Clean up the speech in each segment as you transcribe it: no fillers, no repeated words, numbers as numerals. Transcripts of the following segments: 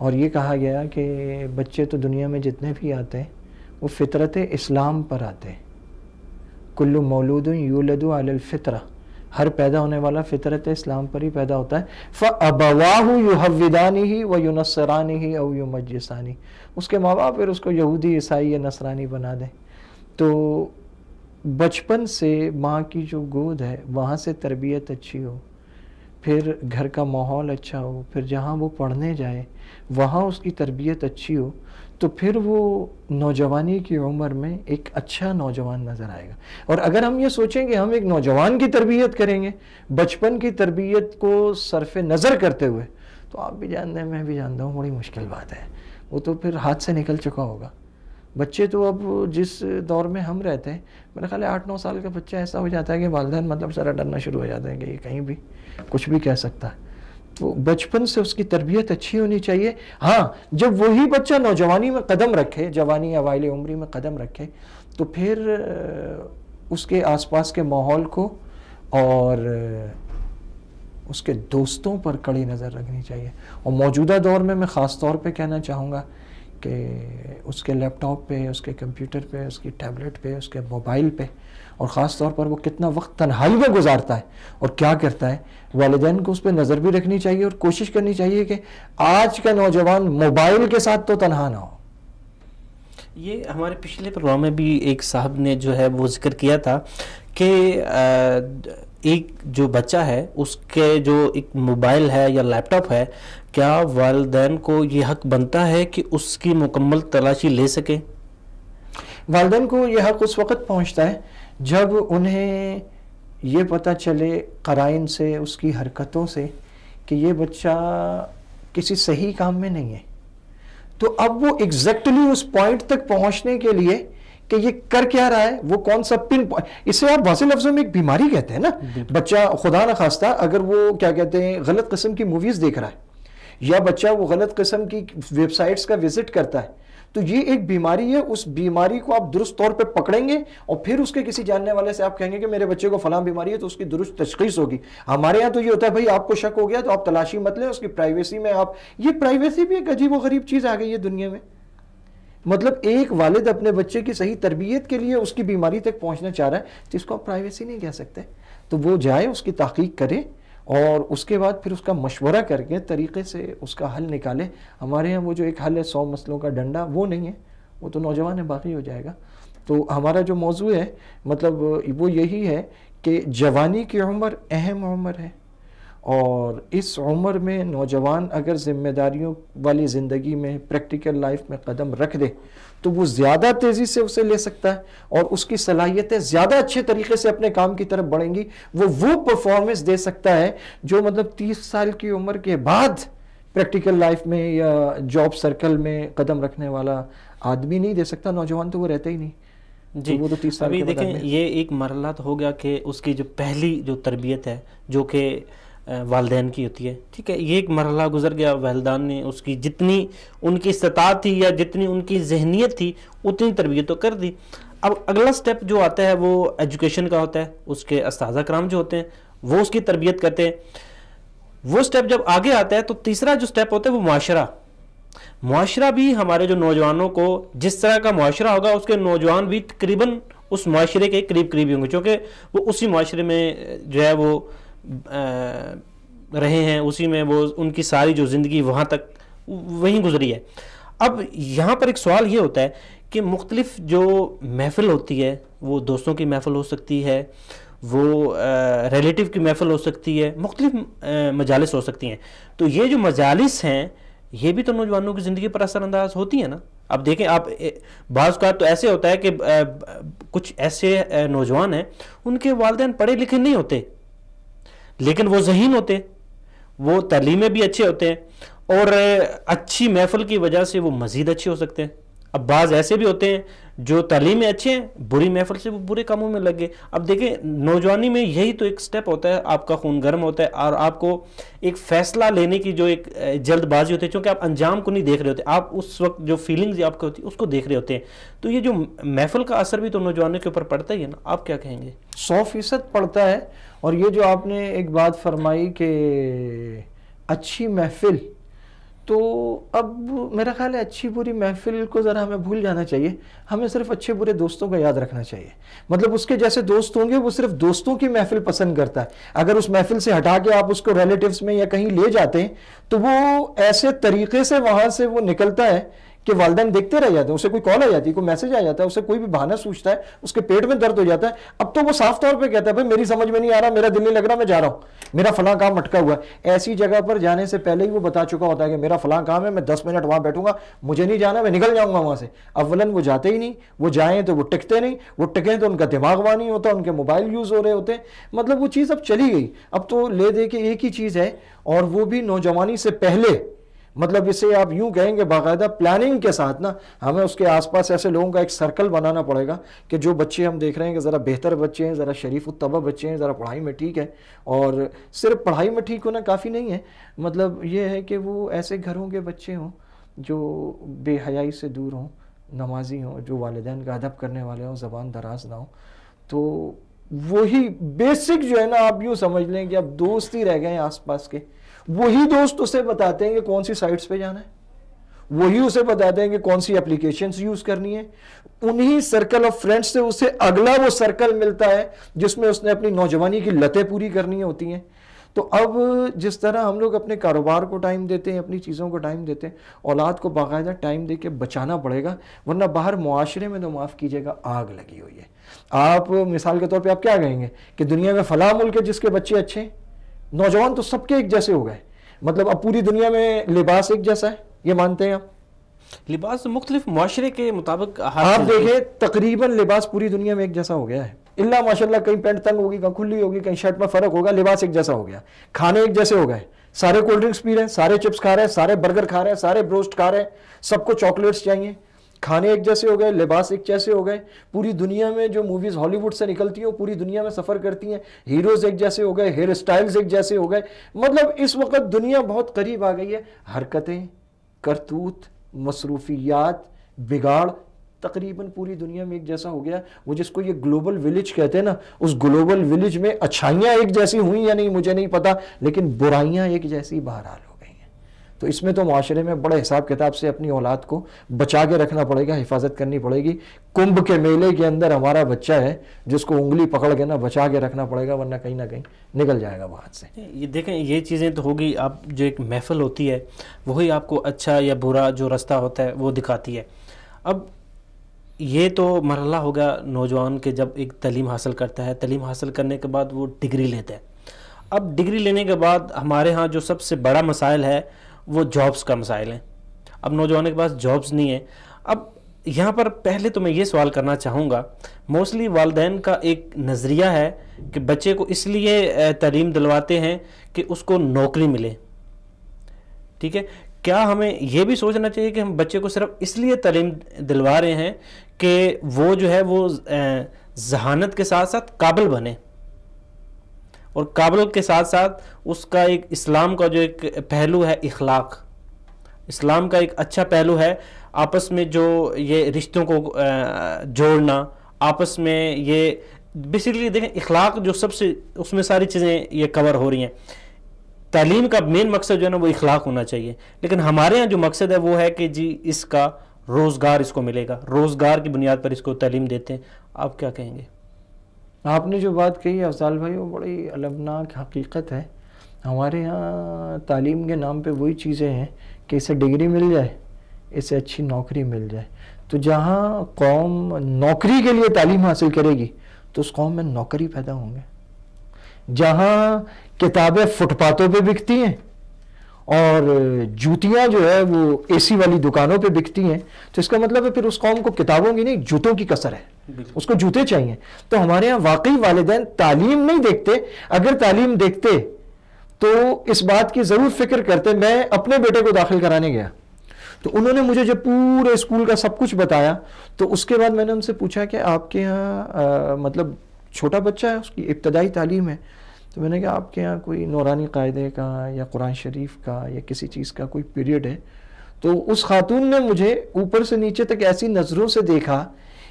اور یہ کہا گیا کہ بچے تو دنیا میں جتنے بھی آتے ہیں وہ فطرت اسلام پر آتے ہیں. کل مولود یولد علی الفطرہ، ہر پیدا ہونے والا فطرت اسلام پر ہی پیدا ہوتا ہے. فَأَبَوَاهُ يُحَوِّدَانِهِ وَيُنَصِّرَانِهِ أَوْ يُمَجِّسَانِهِ، اس کے ماں باپ پھر اس کو یہودی عیسائی یا نصرانی بنا دیں. تو بچپن سے ماں کی جو گود ہے وہاں سے تربیت اچھی ہو، پھر گھر کا ماحول اچھا ہو، پھر جہاں وہ پڑھنے جائے وہاں اس کی تربیت اچھی ہو، تو پھر وہ نوجوانی کی عمر میں ایک اچھا نوجوان نظر آئے گا. اور اگر ہم یہ سوچیں کہ ہم ایک نوجوان کی تربیت کریں گے بچپن کی تربیت کو صرف نظر کرتے ہوئے، تو آپ بھی جانتے ہیں میں بھی جانتا ہوں بڑی مشکل بات ہے. وہ تو پھر ہاتھ سے نکل چکا ہوگا. بچے تو اب جس دور میں ہم رہتے ہیں، میرا خیال ہے 8-9 سال کا بچہ ایسا ہو جاتا ہے کہ والدین مطلب سارا ڈرنا شروع ہو جاتے ہیں کہ یہ کہیں بھی کچھ بھی کہہ سکتا ہے. تو بچپن سے اس کی تربیت اچھی ہونی چاہیے. ہاں جب وہی بچہ نوجوانی میں قدم رکھے، جوانی اوائل عمری میں قدم رکھے، تو پھر اس کے آس پاس کے ماحول کو اور اس کے دوستوں پر کڑی نظر رکھنی چاہیے. اور موجودہ دور میں خاص طور پہ کہنا چاہوں گا کہ اس کے لیپ ٹاپ پہ، اس کے کمپیوٹر پہ، اس کی ٹیبلٹ پہ، اس کے موبائل پہ، اور خاص طور پر وہ کتنا وقت تنہائی میں گزارتا ہے اور کیا کرتا ہے، والدین کو اس پہ نظر بھی رکھنی چاہیے اور کوشش کرنی چاہیے کہ آج کا نوجوان موبائل کے ساتھ تو تنہا نہ ہو. یہ ہمارے پچھلے پروگرام میں بھی ایک صاحب نے جو ہے وہ ذکر کیا تھا کہ ایک جو بچہ ہے اس کے جو ایک موبائل ہے یا لیپ ٹاپ ہے، کیا والدین کو یہ حق بنتا ہے کہ اس کی مکمل تلاشی لے سکیں؟ والدین کو یہ حق اس وقت پہنچتا ہے جب انہیں یہ پتہ چلے قرائن سے، اس کی حرکتوں سے، کہ یہ بچہ کسی صحیح کام میں نہیں ہے. تو اب وہ ایگزیکٹلی اس پوائنٹ تک پہنچنے کے لیے کہ یہ کر کیا رہا ہے، وہ کون سا پن پوائنٹ، اسے آپ واضح لفظوں میں ایک بیماری کہتے ہیں نا. بچہ خدا نہ خواستہ اگر وہ کیا کہتے ہیں غلط قسم کی موویز دیکھ رہا ہے، یا بچہ وہ غلط قسم کی ویب سائٹس کا وزٹ کرتا ہے، تو یہ ایک بیماری ہے. اس بیماری کو آپ درست طور پہ پکڑیں گے اور پھر اس کے کسی جاننے والے سے آپ کہیں گے کہ میرے بچے کو فلاں بیماری ہے، تو اس کی درست تشخیص ہوگی. ہمارے یہاں تو یہ ہوتا ہے بھائی آپ کو شک ہو گیا تو آپ تلاشی مت لیں، اس کی پرائیویسی میں آپ، یہ پرائیویسی بھی ایک عجیب و غریب چیز آ گئی ہے دنیا میں. مطلب ایک والد اپنے بچے کی صحیح تربیت کے لیے اس کی بیماری تک پہنچنا چاہ رہا ہے، تو اس کو آپ پرائیویسی نہیں کہہ سکتے. تو وہ جائے، اس کی تحقیق کرے اور اس کے بعد پھر اس کا مشورہ کر کے طریقے سے اس کا حل نکالے. ہمارے ہاں وہ جو ایک حل ہے 100 مسئلوں کا ڈنڈا، وہ نہیں ہے، وہ تو نوجوان ہے باقی ہو جائے گا. تو ہمارا جو موضوع ہے مطلب وہ یہی ہے کہ جوانی کی عمر اہم عمر ہے، اور اس عمر میں نوجوان اگر ذمہ داریوں والی زندگی میں، پریکٹیکل لائف میں قدم رکھ دے تو وہ زیادہ تیزی سے اسے لے سکتا ہے اور اس کی صلاحیتیں زیادہ اچھے طریقے سے اپنے کام کی طرف بڑھیں گی. وہ پرفارمنس دے سکتا ہے جو مطلب 30 سال کی عمر کے بعد پریکٹیکل لائف میں یا جاب سرکل میں قدم رکھنے والا آدمی نہیں دے سکتا. نوجوان تو وہ رہتا ہی نہیں. جی وہ تو 30 سال ابھی کے بعد دیکھیں یہ ایک مرحلہ تو ہو گیا کہ اس کی جو پہلی جو تربیت ہے جو کہ والدین کی ہوتی ہے، ٹھیک ہے، یہ ایک مرحلہ گزر گیا. والدین نے اس کی جتنی ان کی استطاعت تھی یا جتنی ان کی ذہنیت تھی اتنی تربیت تو کر دی. اب اگلا سٹیپ جو آتا ہے وہ ایجوکیشن کا ہوتا ہے. اس کے اساتذہ کرام جو ہوتے ہیں وہ اس کی تربیت کرتے ہیں. وہ سٹیپ جب آگے آتا ہے تو تیسرا جو سٹیپ ہوتا ہے وہ معاشرہ بھی ہمارے جو نوجوانوں کو جس طرح کا معاشرہ ہوگا اس کے نوجوان بھی تقریباً اس معاشرے کے قریب ہی ہوں گے، چونکہ وہ اسی معاشرے میں جو ہے وہ رہے ہیں، اسی میں وہ ان کی ساری جو زندگی وہاں تک وہیں گزری ہے. اب یہاں پر ایک سوال یہ ہوتا ہے کہ مختلف جو محفل ہوتی ہے، وہ دوستوں کی محفل ہو سکتی ہے، وہ ریلیٹیو کی محفل ہو سکتی ہے، مختلف مجالس ہو سکتی ہیں. تو یہ جو مجالس ہیں یہ بھی تو نوجوانوں کی زندگی پر اثر انداز ہوتی ہیں نا. اب دیکھیں آپ بعض اوقات تو ایسے ہوتا ہے کہ کچھ ایسے نوجوان ہیں ان کے والدین پڑھے لکھے نہیں ہوتے لیکن وہ ذہین ہوتے، وہ تعلیمیں بھی اچھے ہوتے ہیں اور اچھی محفل کی وجہ سے وہ مزید اچھے ہو سکتے ہیں. اب بعض ایسے بھی ہوتے ہیں جو تعلیم میں اچھے ہیں، بری محفل سے وہ برے کاموں میں لگ گئے. اب دیکھیں نوجوانی میں یہی تو ایک سٹیپ ہوتا ہے، آپ کا خون گرم ہوتا ہے اور آپ کو ایک فیصلہ لینے کی جو ایک جلد بازی ہوتی ہے، چونکہ آپ انجام کو نہیں دیکھ رہے ہوتے، آپ اس وقت جو فیلنگز آپ کو ہوتی ہے اس کو دیکھ رہے ہوتے ہیں. تو یہ جو محفل کا اثر بھی تو نوجوانوں کے اوپر پڑتا ہی ہے نا. آپ کیا کہیں گے؟ 100% پڑتا ہے. اور یہ جو آپ نے ایک بات فرمائی کہ اچھی محفل، تو اب میرا خیال ہے اچھی بری محفل کو ذرا ہمیں بھول جانا چاہیے، ہمیں صرف اچھے برے دوستوں کا یاد رکھنا چاہیے. مطلب اس کے جیسے دوست ہوں گے وہ صرف دوستوں کی محفل پسند کرتا ہے. اگر اس محفل سے ہٹا کے آپ اس کو ریلیٹیوز میں یا کہیں لے جاتے ہیں تو وہ ایسے طریقے سے وہاں سے وہ نکلتا ہے کہ والدین دیکھتے رہ جاتے ہیں. اسے کوئی کال آ جاتی ہے، کوئی میسج آ جاتا ہے، اسے کوئی بھی بہانہ سوچتا ہے، اس کے پیٹ میں درد ہو جاتا ہے. اب تو وہ صاف طور پہ کہتا ہے بھائی میری سمجھ میں نہیں آ رہا، میرا دل نہیں لگ رہا، میں جا رہا ہوں، میرا فلاں کام اٹکا ہوا ہے. ایسی جگہ پر جانے سے پہلے ہی وہ بتا چکا ہوتا ہے کہ میرا فلاں کام ہے، میں 10 منٹ وہاں بیٹھوں گا، مجھے نہیں جانا، میں نکل جاؤں گا وہاں سے. اولاً وہ جاتے ہی نہیں، وہ جائیں تو وہ ٹکتے نہیں، وہ ٹکیں تو ان کا دماغ وہاں نہیں ہوتا، ان کے موبائل یوز ہو رہے ہوتے ہیں. مطلب وہ چیز اب چلی گئی. اب تو لے دے کے ایک ہی چیز ہے، اور وہ بھی نوجوانی سے پہلے. مطلب اسے آپ یوں کہیں گے باقاعدہ پلاننگ کے ساتھ نا، ہمیں اس کے آس پاس ایسے لوگوں کا ایک سرکل بنانا پڑے گا کہ جو بچے ہم دیکھ رہے ہیں کہ ذرا بہتر بچے ہیں، ذرا شریف الطبع بچے ہیں، ذرا پڑھائی میں ٹھیک ہے. اور صرف پڑھائی میں ٹھیک ہونا کافی نہیں ہے، مطلب یہ ہے کہ وہ ایسے گھروں کے بچے ہوں جو بے حیائی سے دور ہوں، نمازی ہوں، جو والدین کا ادب کرنے والے ہوں، زبان دراز نہ ہوں. تو وہی بیسک جو ہے نا، آپ یوں سمجھ لیں کہ اب دوست ہی رہ گئے ہیں آس پاس کے. وہی دوست اسے بتاتے ہیں کہ کون سی سائٹس پہ جانا ہے، وہی اسے بتاتے ہیں کہ کون سی اپلیکیشنز یوز کرنی ہے. انہی سرکل آف فرینڈز سے اسے اگلا وہ سرکل ملتا ہے جس میں اس نے اپنی نوجوانی کی لتیں پوری کرنی ہوتی ہیں. تو اب جس طرح ہم لوگ اپنے کاروبار کو ٹائم دیتے ہیں، اپنی چیزوں کو ٹائم دیتے ہیں، اولاد کو باقاعدہ ٹائم دے کے بچانا پڑے گا، ورنہ باہر معاشرے میں تو معاف کیجیے گا آگ لگی ہوئی ہے. آپ مثال کے طور پہ آپ کیا کہیں گے کہ دنیا میں فلاں ملک ہے جس کے بچے اچھے ہیں، نوجوان تو سب کے ایک جیسے ہو گئے. مطلب اب پوری دنیا میں لباس ایک جیسا ہے، یہ مانتے ہیں آپ؟ لباس مختلف معاشرے کے مطابق آپ دیکھیں تقریباً لباس پوری دنیا میں ایک جیسا ہو گیا ہے، اللہ ماشاءاللہ کہیں پینٹ تنگ ہوگی، کہیں کھلی ہوگی، کہیں شرٹ میں فرق ہوگا، لباس ایک جیسا ہو گیا. کھانے ایک جیسے ہو گئے، سارے کولڈ ڈرنکس پی رہے ہیں، سارے چپس کھا رہے ہیں، سارے برگر کھا رہے ہیں، سارے بروسٹ کھا رہے ہیں، سب کو چاکلیٹس چاہیے. کھانے ایک جیسے ہو گئے، لباس ایک جیسے ہو گئے. پوری دنیا میں جو موویز ہالی ووڈ سے نکلتی ہیں، پوری دنیا میں سفر کرتی ہیں، ہیروز ایک جیسے ہو گئے، ہیئر سٹائلز ایک جیسے ہو گئے. مطلب اس وقت دنیا بہت قریب آ گئی ہے. حرکتیں، کرتوت، مصروفیات، بگاڑ تقریباً پوری دنیا میں ایک جیسا ہو گیا. وہ جس کو یہ گلوبل ولیج کہتے ہیں نا، اس گلوبل ولیج میں اچھائیاں ایک جیسی ہوئیں یا نہیں مجھے نہیں پتا، لیکن برائیاں ایک جیسی بہرحال ہو گئی ہیں. تو اس میں تو معاشرے میں بڑے حساب کتاب سے اپنی اولاد کو بچا کے رکھنا پڑے گا، حفاظت کرنی پڑے گی. کمبھ کے میلے کے اندر ہمارا بچہ ہے جس کو انگلی پکڑ کے نا بچا کے رکھنا پڑے گا، ورنہ کہیں نہ کہیں نکل جائے گا وہ ہاتھ سے. یہ دیکھیں یہ چیزیں تو ہوگی. آپ جو ایک محفل ہوتی ہے وہی آپ کو اچھا یا برا جو رستہ ہوتا ہے وہ دکھاتی ہے. اب یہ تو مرحلہ ہوگا نوجوان کے جب ایک تعلیم حاصل کرتا ہے، تعلیم حاصل کرنے کے بعد وہ ڈگری لیتا ہے. اب ڈگری لینے کے بعد ہمارے ہاں جو سب سے بڑا مسائل ہے وہ جابس کا مسائل ہیں. اب نوجوانوں کے پاس جابس نہیں ہیں. اب یہاں پر پہلے تو میں یہ سوال کرنا چاہوں گا، موسٹلی والدین کا ایک نظریہ ہے کہ بچے کو اس لیے تعلیم دلواتے ہیں کہ اس کو نوکری ملے. ٹھیک ہے، کیا ہمیں یہ بھی سوچنا چاہیے کہ ہم بچے کو صرف اس لیے تعلیم دلوا رہے ہیں کہ وہ جو ہے وہ ذہانت کے ساتھ ساتھ قابل بنے، اور قابل کے ساتھ ساتھ اس کا ایک اسلام کا جو ایک پہلو ہے اخلاق، اسلام کا ایک اچھا پہلو ہے آپس میں جو یہ رشتوں کو جوڑنا، آپس میں یہ بیسیکلی دیکھیں اخلاق جو سب سے اس میں ساری چیزیں یہ کور ہو رہی ہیں. تعلیم کا مین مقصد جو ہے نا وہ اخلاق ہونا چاہیے، لیکن ہمارے ہاں جو مقصد ہے وہ ہے کہ جی اس کا روزگار اس کو ملے گا، روزگار کی بنیاد پر اس کو تعلیم دیتے ہیں. آپ کیا کہیں گے؟ آپ نے جو بات کہی افضال بھائی وہ بڑی المناک حقیقت ہے. ہمارے ہاں تعلیم کے نام پہ وہی چیزیں ہیں کہ اسے ڈگری مل جائے، اسے اچھی نوکری مل جائے. تو جہاں قوم نوکری کے لیے تعلیم حاصل کرے گی تو اس قوم میں نوکری پیدا ہوں گے. جہاں کتابیں فٹ پاتھوں پہ بکتی ہیں اور جوتیاں جو ہے وہ اے سی والی دکانوں پہ بکتی ہیں، تو اس کا مطلب ہے پھر اس قوم کو کتابوں کی نہیں جوتوں کی کثر ہے، اس کو جوتے چاہیے. تو ہمارے یہاں واقعی والدین تعلیم نہیں دیکھتے. اگر تعلیم دیکھتے تو اس بات کی ضرور فکر کرتے. میں اپنے بیٹے کو داخل کرانے گیا تو انہوں نے مجھے جب پورے اسکول کا سب کچھ بتایا تو اس کے بعد میں نے ان سے پوچھا کہ آپ کے یہاں مطلب چھوٹا بچہ ہے، اس کی ابتدائی تعلیم ہے، تو میں نے کہا آپ کے یہاں کوئی نورانی قاعدے کا یا قرآن شریف کا یا کسی چیز کا کوئی پیریڈ ہے؟ تو اس خاتون نے مجھے اوپر سے نیچے تک ایسی نظروں سے دیکھا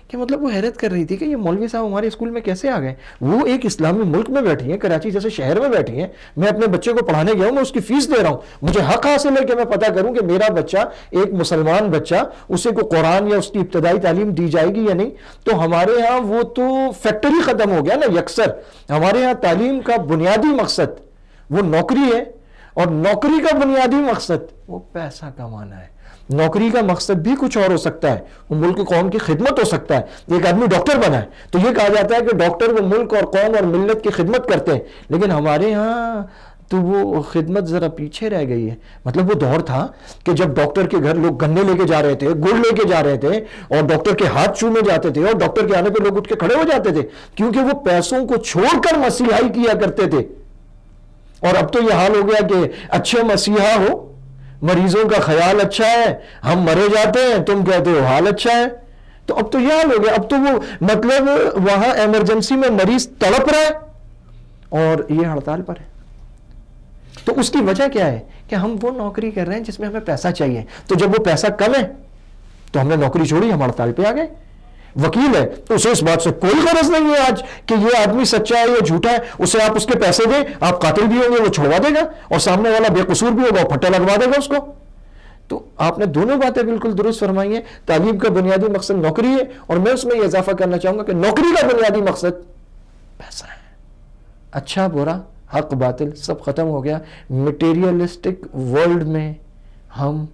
کہ مطلب وہ حیرت کر رہی تھی کہ یہ مولوی صاحب ہمارے اسکول میں کیسے آ گئے. وہ ایک اسلامی ملک میں بیٹھی ہیں, کراچی جیسے شہر میں بیٹھی ہیں, میں اپنے بچے کو پڑھانے گیا ہوں, میں اس کی فیس دے رہا ہوں, مجھے حق حاصل ہے کہ میں پتہ کروں کہ میرا بچہ, ایک مسلمان بچہ, اسے کو قرآن یا اس کی ابتدائی تعلیم دی جائے گی یا نہیں. تو ہمارے ہاں وہ تو فیکٹری ختم ہو گیا نا یکسر. ہمارے ہاں تعلیم کا بنیادی مقصد وہ نوکری ہے, اور نوکری کا بنیادی مقصد وہ پیسہ کمانا ہے. نوکری کا مقصد بھی کچھ اور ہو سکتا ہے, وہ ملک قوم کی خدمت ہو سکتا ہے. ایک آدمی ڈاکٹر بنا ہے تو یہ کہا جاتا ہے کہ ڈاکٹر وہ ملک اور قوم اور ملت کی خدمت کرتے ہیں. لیکن ہمارے ہاں تو وہ خدمت ذرا پیچھے رہ گئی ہے. مطلب وہ دور تھا کہ جب ڈاکٹر کے گھر لوگ گنے لے کے جا رہے تھے, گڑ لے کے جا رہے تھے, اور ڈاکٹر کے ہاتھ چھونے جاتے تھے, اور ڈاکٹر کے آنے پہ لوگ اٹھ کے کھڑے ہو جاتے تھے, کیونکہ وہ پیسوں کو چھوڑ کر مسیحائی کیا کرتے تھے. اور اب تو یہ حال ہو گیا کہ اچھے مسیحا ہو, مریضوں کا خیال اچھا ہے, ہم مرے جاتے ہیں, تم کہتے ہو حال اچھا ہے. تو اب تو یہ حال ہو گیا. اب تو وہ مطلب وہاں ایمرجنسی میں مریض تڑپ رہا ہے اور یہ ہڑتال پر ہے. تو اس کی وجہ کیا ہے کہ ہم وہ نوکری کر رہے ہیں جس میں ہمیں پیسہ چاہیے. تو جب وہ پیسہ کم ہے تو ہم نے نوکری چھوڑی, ہم ہڑتال پہ آ گئے. وکیل ہے تو اسے اس بات سے کوئی غرض نہیں ہے آج کہ یہ آدمی سچا ہے یا جھوٹا ہے. اسے آپ اس کے پیسے دیں, آپ قاتل بھی ہوں گے وہ چھوڑوا دے گا, اور سامنے والا بے قصور بھی ہوگا وہ پھٹا لگوا دے گا اس کو. تو آپ نے دونوں باتیں بالکل درست فرمائی ہیں. تعلیم کا بنیادی مقصد نوکری ہے, اور میں اس میں یہ اضافہ کرنا چاہوں گا کہ نوکری کا بنیادی مقصد پیسہ ہے. اچھا برا حق باطل سب ختم ہو گیا. مٹیریلسٹک ورلڈ میں ہم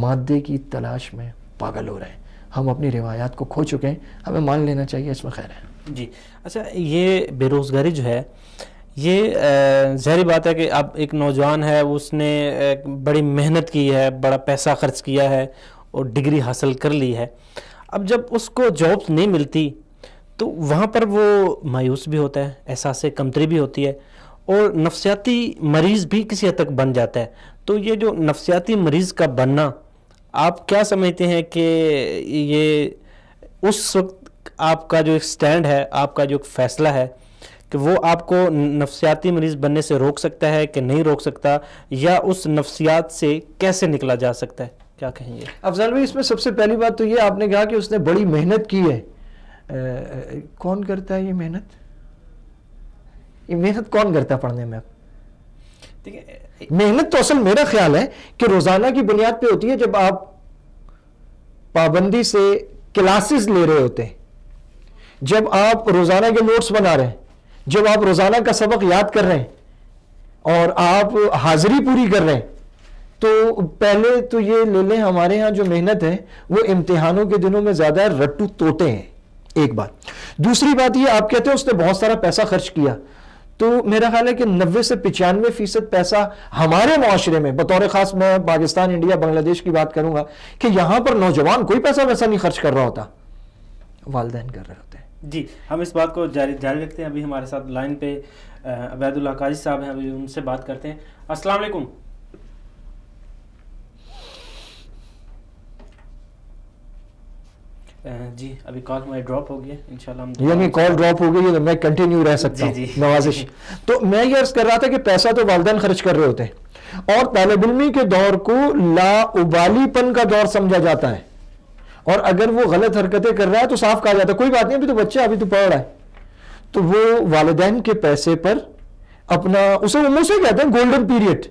مادے کی تلاش میں پاگل ہو رہے ہیں. ہم اپنی روایات کو کھو چکے ہیں, ہمیں مان لینا چاہیے, اس میں خیر ہے. جی اچھا, یہ بے روزگاری جو ہے یہ ظاہری بات ہے کہ اب ایک نوجوان ہے, اس نے بڑی محنت کی ہے, بڑا پیسہ خرچ کیا ہے اور ڈگری حاصل کر لی ہے. اب جب اس کو جابس نہیں ملتی تو وہاں پر وہ مایوس بھی ہوتا ہے, احساس کمتری بھی ہوتی ہے, اور نفسیاتی مریض بھی کسی حد تک بن جاتا ہے. تو یہ جو نفسیاتی مریض کا بننا, آپ کیا سمجھتے ہیں کہ یہ اس وقت آپ کا جو ایک سٹینڈ ہے, آپ کا جو ایک فیصلہ ہے کہ وہ آپ کو نفسیاتی مریض بننے سے روک سکتا ہے کہ نہیں روک سکتا, یا اس نفسیات سے کیسے نکلا جا سکتا ہے, کیا کہیں گے؟ افضل بھائی, اس میں سب سے پہلی بات تو یہ آپ نے کہا کہ اس نے بڑی محنت کی ہے. کون کرتا ہے یہ محنت؟ یہ محنت کون کرتا ہے پڑھنے میں؟ محنت تو اصل میرا خیال ہے کہ روزانہ کی بنیاد پہ ہوتی ہے, جب آپ پابندی سے کلاسز لے رہے ہوتے ہیں, جب آپ روزانہ کے نوٹس بنا رہے ہیں, جب آپ روزانہ کا سبق یاد کر رہے ہیں اور آپ حاضری پوری کر رہے ہیں. تو پہلے تو یہ لے لیں, ہمارے ہاں جو محنت ہے وہ امتحانوں کے دنوں میں زیادہ رٹو توتے ہیں, ایک بات. دوسری بات یہ, آپ کہتے ہیں اس نے بہت سارا پیسہ خرچ کیا, تو میرا خیال ہے کہ 90 سے 95% پیسہ ہمارے معاشرے میں, بطور خاص میں پاکستان, انڈیا, بنگلہ دیش کی بات کروں گا, کہ یہاں پر نوجوان کوئی پیسہ ویسا نہیں خرچ کر رہا ہوتا, والدین کر رہے ہوتے ہیں. جی, ہم اس بات کو جاری رکھتے ہیں. ابھی ہمارے ساتھ لائن پہ عبید اللہ قاضی صاحب ہیں, ابھی ان سے بات کرتے ہیں. السلام علیکم. جی ابھی کال ہماری ڈراپ ہو گئی ہے, انشاءاللہ ہم یعنی کال ڈراپ ہو گئی ہے تو میں کنٹینیو رہ سکتا ہوں. نوازش. تو میں یہ عرض کر رہا تھا کہ پیسہ تو والدین خرچ کر رہے ہوتے ہیں, اور طالب علمی کے دور کو لا ابالی پن کا دور سمجھا جاتا ہے, اور اگر وہ غلط حرکتیں کر رہا ہے تو صاف کہا جاتا ہے کوئی بات نہیں, ابھی تو بچہ, ابھی تو پڑھ رہا ہے. تو وہ والدین کے پیسے پر اپنا, اسے وہ سے کہتے ہیں گولڈن پیریڈ,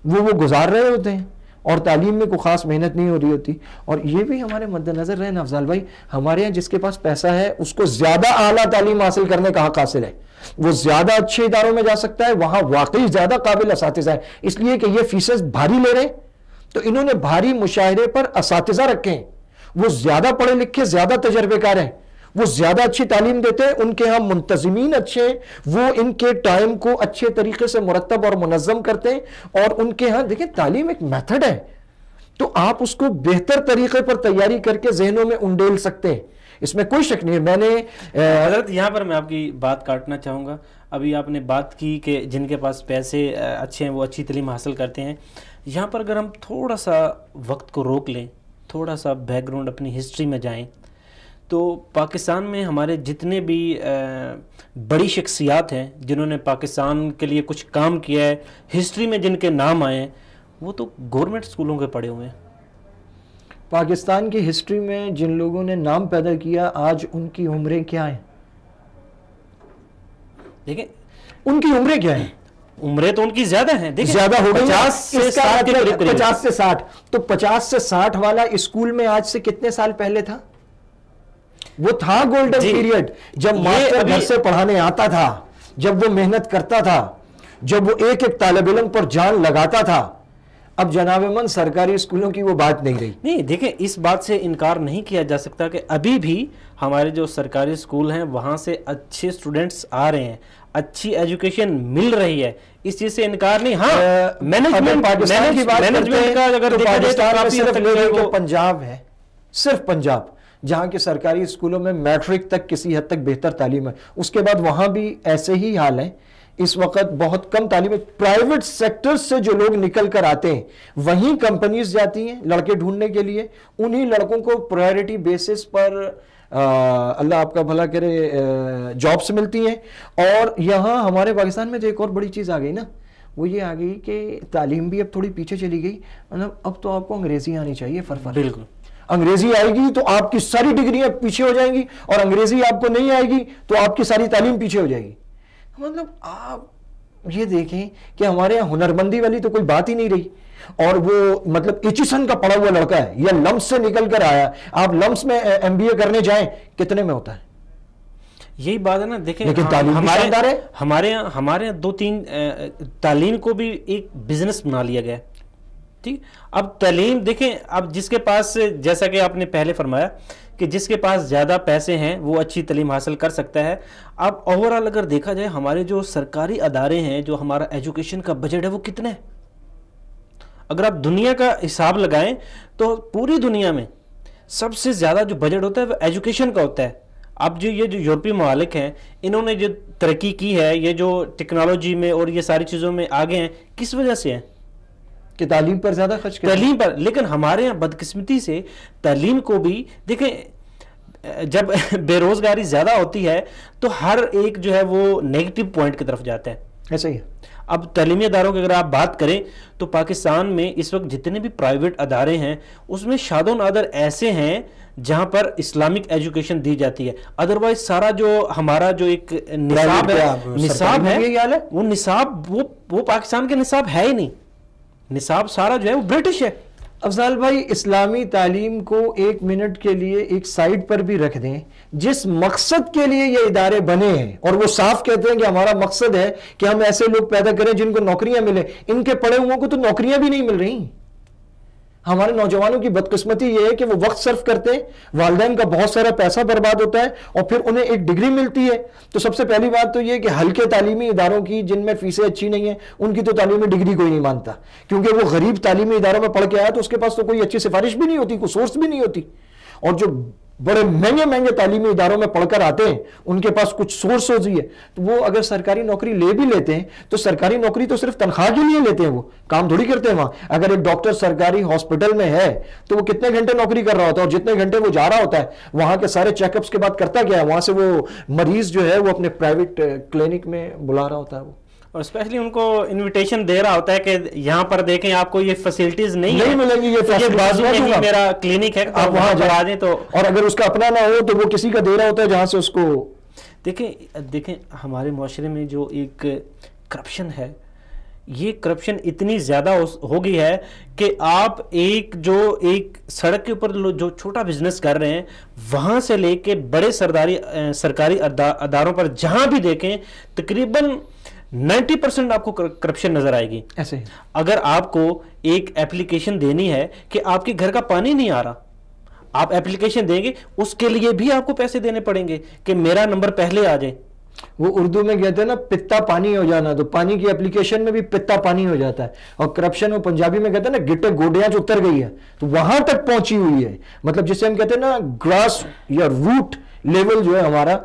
وہ گزار رہے ہوتے ہیں, اور تعلیم میں کوئی خاص محنت نہیں ہو رہی ہوتی. اور یہ بھی ہمارے مد نظر رہے نا افضال بھائی, ہمارے یہاں جس کے پاس پیسہ ہے اس کو زیادہ اعلیٰ تعلیم حاصل کرنے کا حق حاصل ہے, وہ زیادہ اچھے اداروں میں جا سکتا ہے, وہاں واقعی زیادہ قابل اساتذہ ہے. اس لیے کہ یہ فیسز بھاری لے رہے ہیں, تو انہوں نے بھاری مشاہرے پر اساتذہ رکھے ہیں, وہ زیادہ پڑھے لکھے, زیادہ تجربے کار ہیں, وہ زیادہ اچھی تعلیم دیتے ہیں, ان کے ہاں منتظمین اچھے ہیں, وہ ان کے ٹائم کو اچھے طریقے سے مرتب اور منظم کرتے ہیں, اور ان کے ہاں دیکھیں تعلیم ایک میتھڈ ہے, تو آپ اس کو بہتر طریقے پر تیاری کر کے ذہنوں میں انڈیل سکتے ہیں, اس میں کوئی شک نہیں ہے. میں نے حضرت یہاں پر میں آپ کی بات کاٹنا چاہوں گا. ابھی آپ نے بات کی کہ جن کے پاس پیسے اچھے ہیں وہ اچھی تعلیم حاصل کرتے ہیں. یہاں پر اگر ہم تھوڑا سا وقت کو روک لیں, تھوڑا سا بیک گراؤنڈ اپنی ہسٹری میں جائیں, تو پاکستان میں ہمارے جتنے بھی بڑی شخصیات ہیں جنہوں نے پاکستان کے لیے کچھ کام کیا ہے, ہسٹری میں جن کے نام آئے ہیں, وہ تو گورنمنٹ اسکولوں کے پڑھے ہوئے ہیں. پاکستان کی ہسٹری میں جن لوگوں نے نام پیدا کیا آج ان کی عمریں کیا ہیں؟ دیکھیں ان کی عمریں کیا ہیں؟ عمریں تو ان کی زیادہ ہیں، دیکھیں زیادہ ہو گئی، 50 سے 60 کے قریب قریب۔ 50 سے 60، تو 50 سے 60 والا اسکول میں آج سے کتنے سال پہلے تھا؟ وہ تھا گولڈن پیریڈ جب ماسٹر گھر سے پڑھانے آتا تھا، جب وہ محنت کرتا تھا، جب وہ ایک ایک طالب علم پر جان لگاتا تھا۔ اب جناب من سرکاری اسکولوں کی وہ بات نہیں رہی۔ نہیں دیکھیں، اس بات سے انکار نہیں کیا جا سکتا کہ ابھی بھی ہمارے جو سرکاری اسکول ہیں وہاں سے اچھے اسٹوڈنٹس آ رہے ہیں، اچھی ایجوکیشن مل رہی ہے، اس چیز سے انکار نہیں۔ ہاں مینجمنٹ پاکستان کی بات کرتے ہیں کا اگر تو دیکھا جائے تو پاکستان میں کافی صرف حد تک لے جو ہے لیں وہ کہ پنجاب ہے، صرف پنجاب جہاں کے سرکاری اسکولوں میں میٹرک تک کسی حد تک بہتر تعلیم ہے، اس کے بعد وہاں بھی ایسے ہی حال ہے۔ اس وقت بہت کم تعلیم، پرائیویٹ سیکٹر سے جو لوگ نکل کر آتے ہیں وہیں کمپنیز جاتی ہیں لڑکے ڈھونڈنے کے لیے، انہی لڑکوں کو پرائیورٹی بیسس پر اللہ آپ کا بھلا کرے جابس ملتی ہیں۔ اور یہاں ہمارے پاکستان میں جو ایک اور بڑی چیز آ گئی نا، وہ یہ آ گئی کہ تعلیم بھی اب تھوڑی پیچھے چلی گئی، مطلب اب تو آپ کو انگریزی آنی چاہیے فرفر۔ بالکل، انگریزی آئے گی تو آپ کی ساری ڈگریاں پیچھے ہو جائیں گی، اور انگریزی آپ کو نہیں آئے گی تو آپ کی ساری تعلیم پیچھے ہو جائے گی۔ مطلب آپ یہ دیکھیں کہ ہمارے یہاں ہنرمندی والی تو کوئی بات ہی نہیں رہی، اور وہ مطلب ایچیسن کا پڑھا ہوا لڑکا ہے یا لمس سے نکل کر آیا، آپ لمس میں ایم بی اے کرنے جائیں کتنے میں ہوتا ہے؟ یہی بات ہے نا۔ دیکھیں لیکن تعلیم بھی شاندار ہے۔ ہمارے یہاں 2-3 تعلیم کو بھی ایک بزنس بنا لیا گیا، ٹھیک۔ اب تعلیم دیکھیں، اب جس کے پاس، جیسا کہ آپ نے پہلے فرمایا کہ جس کے پاس زیادہ پیسے ہیں وہ اچھی تعلیم حاصل کر سکتا ہے۔ اب اوورآل اگر دیکھا جائے ہمارے جو سرکاری ادارے ہیں، جو ہمارا ایجوکیشن کا بجٹ ہے وہ کتنا ہے؟ اگر آپ دنیا کا حساب لگائیں تو پوری دنیا میں سب سے زیادہ جو بجٹ ہوتا ہے وہ ایجوکیشن کا ہوتا ہے۔ اب یہ جو یورپی ممالک ہیں، انہوں نے جو ترقی کی ہے، یہ جو ٹیکنالوجی میں اور یہ ساری چیزوں میں آگے ہیں، کس وجہ سے ہیں؟ کہ تعلیم پر زیادہ خرچ کریں، تعلیم پر۔ لیکن ہمارے یہاں بدقسمتی سے تعلیم کو بھی دیکھیں، جب بے روزگاری زیادہ ہوتی ہے تو ہر ایک جو ہے وہ نیگیٹو پوائنٹ کی طرف جاتا ہے۔ ایسا ہی ہے۔ اب تعلیمی اداروں کی اگر آپ بات کریں تو پاکستان میں اس وقت جتنے بھی پرائیویٹ ادارے ہیں اس میں شاد و نادر ایسے ہیں جہاں پر اسلامک ایجوکیشن دی جاتی ہے، ادروائز سارا جو ہمارا جو ایک نصاب ہے وہ نصاب وہ پاکستان کے نصاب ہے ہی نہیں، نصاب سارا جو ہے وہ برٹش ہے۔ افضال بھائی، اسلامی تعلیم کو ایک منٹ کے لیے ایک سائڈ پر بھی رکھ دیں، جس مقصد کے لیے یہ ادارے بنے ہیں، اور وہ صاف کہتے ہیں کہ ہمارا مقصد ہے کہ ہم ایسے لوگ پیدا کریں جن کو نوکریاں ملیں، ان کے پڑھے ہوئوں کو تو نوکریاں بھی نہیں مل رہی۔ ہمارے نوجوانوں کی بدقسمتی یہ ہے کہ وہ وقت صرف کرتے ہیں، والدین کا بہت سارا پیسہ برباد ہوتا ہے، اور پھر انہیں ایک ڈگری ملتی ہے تو سب سے پہلی بات تو یہ کہ ہلکے تعلیمی اداروں کی جن میں فیسیں اچھی نہیں ہیں ان کی تو تعلیمی ڈگری کوئی نہیں مانتا، کیونکہ وہ غریب تعلیمی اداروں میں پڑھ کے آیا تو اس کے پاس تو کوئی اچھی سفارش بھی نہیں ہوتی، کوئی سورس بھی نہیں ہوتی۔ اور جو بڑے مہنگے مہنگے تعلیمی اداروں میں پڑھ کر آتے ہیں ان کے پاس کچھ سورس ہوتی ہے، تو وہ اگر سرکاری نوکری لے بھی لیتے ہیں تو سرکاری نوکری تو صرف تنخواہ کے لیے لیتے ہیں، وہ کام تھوڑی کرتے ہیں وہاں۔ اگر ایک ڈاکٹر سرکاری ہاسپٹل میں ہے تو وہ کتنے گھنٹے نوکری کر رہا ہوتا ہے، اور جتنے گھنٹے وہ جا رہا ہوتا ہے وہاں کے سارے چیک اپس کے بعد کرتا کیا ہے، وہاں سے وہ مریض جو ہے وہ اپنے پرائیویٹ کلینک میں بلا رہا ہوتا ہے وہ، اور اسپیشلی ان کو انویٹیشن دے رہا ہوتا ہے کہ یہاں پر دیکھیں آپ کو یہ فیسلٹیز نہیں ملیں گی، یہ بازو میں ہی میرا کلینک ہے، آپ وہاں جا دیں۔ تو اور اگر اس کا اپنا نہ ہو تو وہ کسی کا دے رہا ہوتا ہے جہاں سے اس کو۔ دیکھیں ہمارے معاشرے میں جو ایک کرپشن ہے، یہ کرپشن اتنی زیادہ ہو گئی ہے کہ آپ ایک سڑک کے اوپر جو چھوٹا بزنس کر رہے ہیں وہاں سے لے کے بڑے سرکاری اداروں پر جہاں بھی دیکھیں تقریباً 90% آپ کو کرپشن نظر آئے گی۔ ایسے اگر آپ کو ایک ایپلیکیشن دینی ہے کہ آپ کے گھر کا پانی نہیں آ رہا، آپ ایپلیکیشن دیں گے، اس کے لیے بھی آپ کو پیسے دینے پڑیں گے کہ میرا نمبر پہلے آ جائے۔ وہ اردو میں کہتے ہیں نا پتا پانی ہو جانا، تو پانی کی اپلیکیشن میں بھی پتا پانی ہو جاتا ہے، اور کرپشن وہ پنجابی میں کہتے ہیں نا گٹے گوڈیاں جو اتر گئی ہے تو وہاں تک پہنچی ہوئی ہے، مطلب جسے ہم کہتے ہیں نا گراس یا روٹ لیول جو ہے ہمارا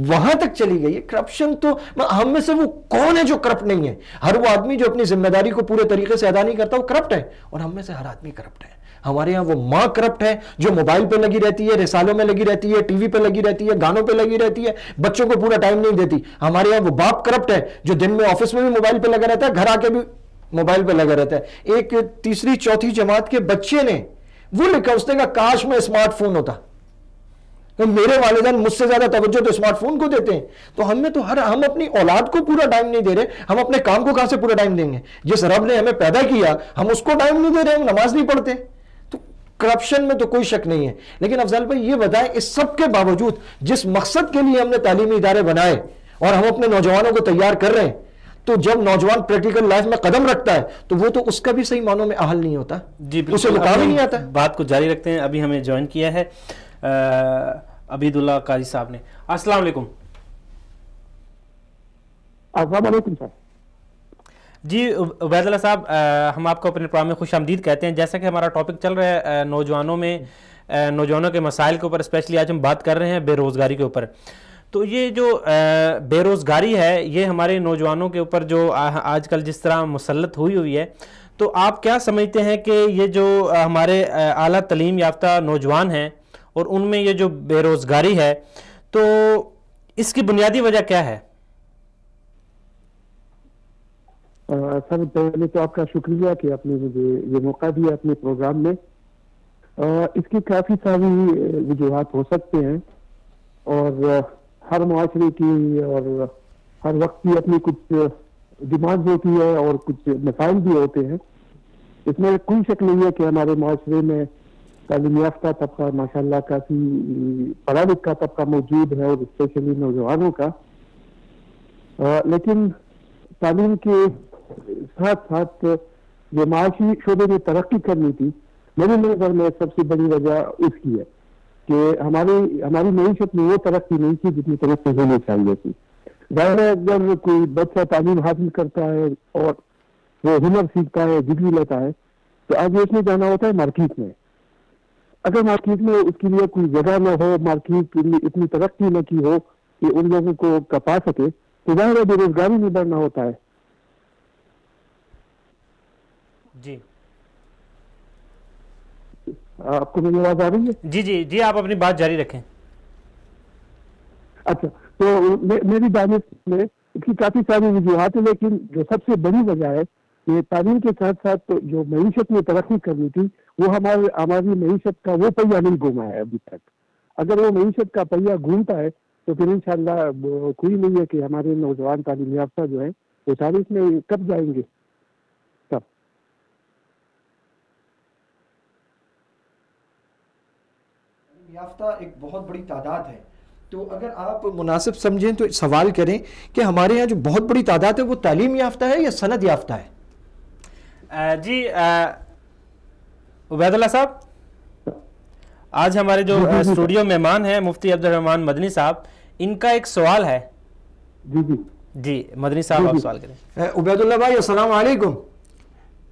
وہاں تک چلی گئی ہے کرپشن۔ تو ہم میں سے وہ کون ہے جو کرپٹ نہیں ہے؟ ہر وہ آدمی جو اپنی ذمہ داری کو پورے طریقے سے ادا نہیں کرتا وہ کرپٹ ہے، اور ہم میں سے ہر آدمی کرپٹ ہے۔ ہمارے یہاں وہ ماں کرپٹ ہے جو موبائل پہ لگی رہتی ہے، رسالوں میں لگی رہتی ہے، ٹی وی پہ لگی رہتی ہے، گانوں پہ لگی رہتی ہے، بچوں کو پورا ٹائم نہیں دیتی۔ ہمارے یہاں وہ باپ کرپٹ ہے جو دن میں آفس میں بھی موبائل پہ لگا رہتا ہے، گھر آ کے بھی موبائل پہ لگا رہتا ہے۔ ایک تیسری چوتھی جماعت کے بچے نے وہ لکھا اس نے کہا کاش میں اسمارٹ فون ہوتا، کہ میرے والدین مجھ سے زیادہ توجہ تو اسمارٹ فون کو دیتے ہیں. تو ہم اپنی اولاد کو پورا ٹائم نہیں دے رہے، ہم اپنے کام کو کہاں سے پورا ٹائم دیں گے؟ جس رب نے ہمیں پیدا کیا ہم اس کو ٹائم نہیں دے رہے، ہم نماز نہیں پڑھتے. تو کرپشن میں تو کوئی شک نہیں ہے. لیکن افضل بھائی یہ بتائیں، اس سب کے باوجود جس مقصد کے لیے ہم نے تعلیمی ادارے بنائے اور ہم اپنے نوجوانوں کو تیار کر رہے ہیں، تو جب نوجوان پریکٹیکل لائف میں قدم رکھتا ہے تو وہ تو اس کا بھی صحیح معنوں میں اہل نہیں ہوتا. جی بالکل، اسے مقام ہی نہیں آتا. بات کو جاری رکھتے ہیں. ابھی ہمیں جوائن کیا ہے عبید اللہ قاضی صاحب نے. السلام علیکم. السلام علیکم سر. جی عبید اللہ صاحب، ہم آپ کو اپنے پروگرام میں خوش آمدید کہتے ہیں. جیسا کہ ہمارا ٹاپک چل رہا ہے نوجوانوں کے مسائل کے اوپر، اسپیشلی آج ہم بات کر رہے ہیں بے روزگاری کے اوپر. تو یہ جو بے روزگاری ہے یہ ہمارے نوجوانوں کے اوپر جو آج کل جس طرح مسلط ہوئی ہے، تو آپ کیا سمجھتے ہیں کہ یہ جو ہمارے اعلیٰ تعلیم یافتہ نوجوان ہیں اور ان میں یہ جو بے روزگاری ہے، تو اس کی بنیادی وجہ کیا ہے؟ سر پہلے تو آپ کا شکریہ کہ آپ نے مجھے یہ موقع دیا اپنے پروگرام میں. اس کی کافی ساری وجوہات ہو سکتے ہیں، اور ہر معاشرے کی اور ہر وقت کی اپنی کچھ ڈیمانڈ ہوتی ہے اور کچھ مسائل بھی ہوتے ہیں. اس میں کوئی شک نہیں ہے کہ ہمارے معاشرے میں تعلیم یافتہ طبقہ ماشاءاللہ کافی پڑھا لکھا طبقہ موجود ہے، اور اسپیشلی نوجوانوں کا. لیکن تعلیم کے ساتھ ساتھ جو معاشی شعبے میں ترقی کرنی تھی، میرے نظر میں سب سے بڑی وجہ اس کی ہے کہ ہماری معیشت میں وہ ترقی نہیں تھی جتنی ترقی ہونی چاہیے تھی. ظاہر ہے اگر کوئی بچہ تعلیم حاصل کرتا ہے اور وہ ہنر سیکھتا ہے، ڈگری لیتا ہے، تو آگے اس میں جانا ہوتا ہے مارکیٹ میں. اگر مارکیٹ میں اس کے لیے کوئی جگہ نہ ہو، مارکیٹ اتنی ترقی نہ کی ہو کہ ان لوگوں کو کپا سکے، تو ظاہر ہے بے روزگاری میں بڑھنا ہوتا ہے. جی آپ کو میری آواز آ رہی ہے؟ جی جی جی، آپ اپنی بات جاری رکھیں. اچھا، تو میری دانش میں اس کی کافی ساری وجوہات ہیں، لیکن جو سب سے بڑی وجہ ہے کہ تعلیم کے ساتھ ساتھ جو معیشت میں ترقی کرنی تھی، وہ ہماری معیشت کا وہ پہیہ نہیں گھوما ہے ابھی تک. اگر وہ معیشت کا پہیہ گھومتا ہے تو پھر انشاءاللہ کوئی نہیں ہے کہ ہمارے نوجوان تعلیم یافتہ جو ہیں وہ سارے اس میں کب جائیں گے. یافتہ ایک بہت بڑی تعداد ہے، تو اگر آپ مناسب سمجھیں تو سوال کریں کہ ہمارے ہاں جو بہت بڑی تعداد ہے وہ تعلیم یافتہ ہے یا سند یافتہ ہے؟ جی عبید اللہ صاحب، آج ہمارے جو اسٹوڈیو مہمان ہیں مفتی عبد الرحمان مدنی صاحب، ان کا ایک سوال ہے. جی جی جی مدنی صاحب آپ سوال کریں. عبید اللہ بھائی السلام علیکم.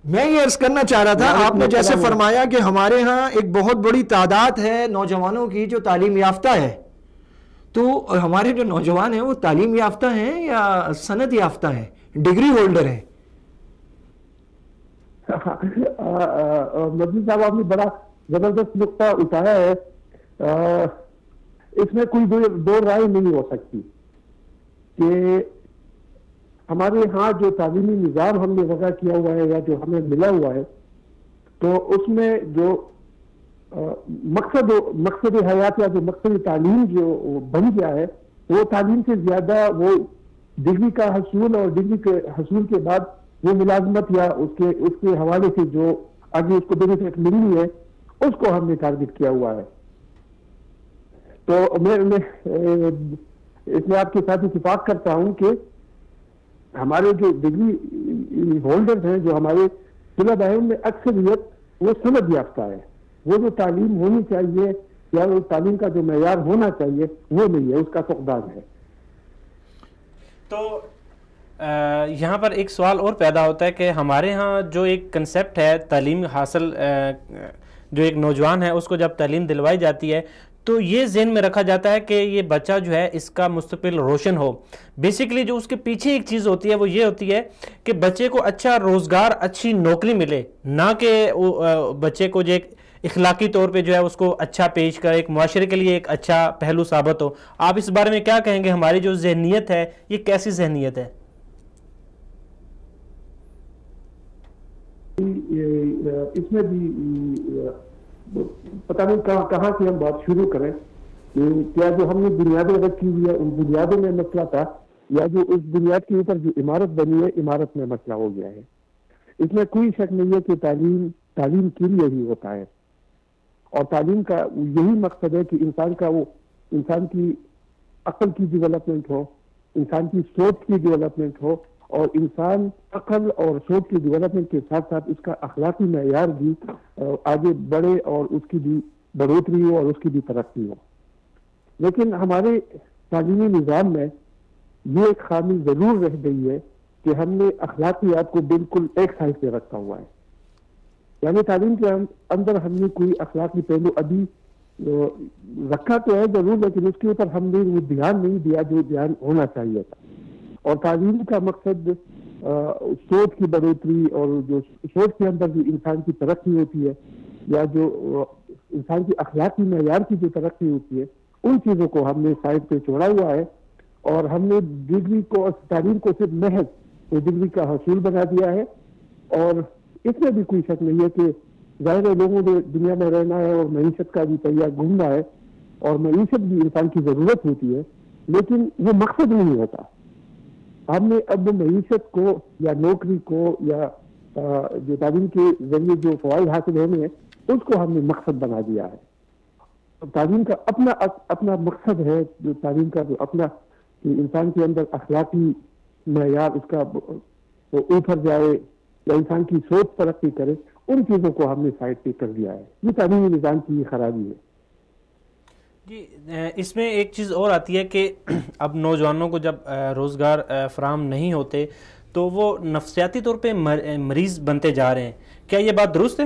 میں یہ عرض کرنا چاہ رہا تھا، آپ نے جیسے فرمایا کہ ہمارے ہاں ایک بہت بڑی تعداد ہے نوجوانوں کی جو تعلیم یافتہ ہے، تو ہمارے جو نوجوان ہیں وہ تعلیم یافتہ ہیں یا سند یافتہ ہیں، ڈگری ہولڈر ہیں؟ مدنی صاحب آپ نے بڑا زبردست نقطہ اٹھایا ہے. اس میں کوئی دو رائے نہیں ہو سکتی کہ ہمارے ہاں جو تعلیمی نظام ہم نے وضع کیا ہوا ہے یا جو ہمیں ملا ہوا ہے، تو اس میں جو مقصد حیات یا جو مقصد تعلیم جو بن گیا ہے، وہ تعلیم سے زیادہ وہ ڈگری کا حصول اور ڈگری کے حصول کے بعد وہ ملازمت یا اس کے حوالے سے جو آگے اس کو بینیفٹ ملنی ہے، اس کو ہم نے ٹارگٹ کیا ہوا ہے. تو میں اس میں آپ کے ساتھ اتفاق کرتا ہوں کہ ہمارے جو ڈگری ہولڈرز ہیں، جو ہمارے طلباء ہیں، ان میں اکثریت وہ سند یافتہ ہے. وہ جو تعلیم ہونی چاہیے یا وہ تعلیم کا جو معیار ہونا چاہیے وہ نہیں ہے، اس کا فقدان ہے. تو یہاں پر ایک سوال اور پیدا ہوتا ہے کہ ہمارے ہاں جو ایک کنسیپٹ ہے تعلیم حاصل، جو ایک نوجوان ہے اس کو جب تعلیم دلوائی جاتی ہے تو یہ ذہن میں رکھا جاتا ہے کہ یہ بچہ جو ہے اس کا مستقبل روشن ہو. بیسیکلی جو اس کے پیچھے ایک چیز ہوتی ہے وہ یہ ہوتی ہے کہ بچے کو اچھا روزگار، اچھی نوکری ملے، نہ کہ بچے کو جو ایک اخلاقی طور پہ جو ہے اس کو اچھا پیش کر ایک معاشرے کے لیے ایک اچھا پہلو ثابت ہو. آپ اس بارے میں کیا کہیں گے؟ ہماری جو ذہنیت ہے یہ کیسی ذہنیت ہے؟ اس میں بھی پتہ نہیں کہاں سے ہم بات شروع کریں کہ کیا جو ہم نے بنیادیں رکھی ہوئی ہے ان بنیادوں میں مسئلہ تھا، یا جو اس بنیاد کے اوپر جو عمارت بنی ہے عمارت میں مسئلہ ہو گیا ہے. اس میں کوئی شک نہیں ہے کہ تعلیم کے لیے ہی ہوتا ہے، اور تعلیم کا یہی مقصد ہے کہ انسان کی عقل کی ڈیولپمنٹ ہو، انسان کی سوچ کی ڈیولپمنٹ ہو، اور انسان عقل اور سوچ کی ڈیولپمنٹ کے ساتھ ساتھ اس کا اخلاقی معیار بھی آگے بڑھے اور اس کی بھی بڑھوتری ہو اور اس کی بھی ترقی ہو. لیکن ہمارے تعلیمی نظام میں یہ ایک خامی ضرور رہ گئی ہے کہ ہم نے اخلاقیات کو بالکل ایک سائڈ پہ رکھا ہوا ہے. یعنی تعلیم کے اندر ہم نے کوئی اخلاقی پہلو ابھی رکھا تو ہے ضرور، لیکن اس کے اوپر ہم نے وہ دھیان نہیں دیا جو دھیان ہونا چاہیے تھا. اور تعلیم کا مقصد سوچ کی بڑھوتری اور جو سوچ کے اندر جو انسان کی ترقی ہوتی ہے، یا جو انسان کی اخلاقی معیار کی جو ترقی ہوتی ہے، ان چیزوں کو ہم نے سائڈ پہ چھوڑا ہوا ہے. اور ہم نے ڈگری کو، تعلیم کو صرف محض ڈگری کا حصول بنا دیا ہے. اور اس میں بھی کوئی شک نہیں ہے کہ ظاہر ہے لوگوں نے دنیا میں رہنا ہے اور معیشت کا بھی پہیہ گھومنا ہے، اور معیشت بھی انسان کی ضرورت ہوتی ہے، لیکن وہ مقصد نہیں ہوتا. ہم نے اب معیشت کو یا نوکری کو یا جو تعلیم کے ذریعے جو فوائد حاصل ہونے ہیں اس کو ہم نے مقصد بنا دیا ہے. تعلیم کا اپنا مقصد ہے، جو تعلیم کا جو اپنا کہ انسان کے اندر اخلاقی معیار اس کا اوپر جائے یا انسان کی سوچ ترقی کرے، ان چیزوں کو ہم نے سائڈ پہ کر دیا ہے. یہ تعلیمی نظام کی یہ خرابی ہے. جی اس میں ایک چیز اور آتی ہے کہ اب نوجوانوں کو جب روزگار فراہم نہیں ہوتے تو وہ نفسیاتی طور پہ مریض بنتے جا رہے ہیں. کیا یہ بات درست ہے؟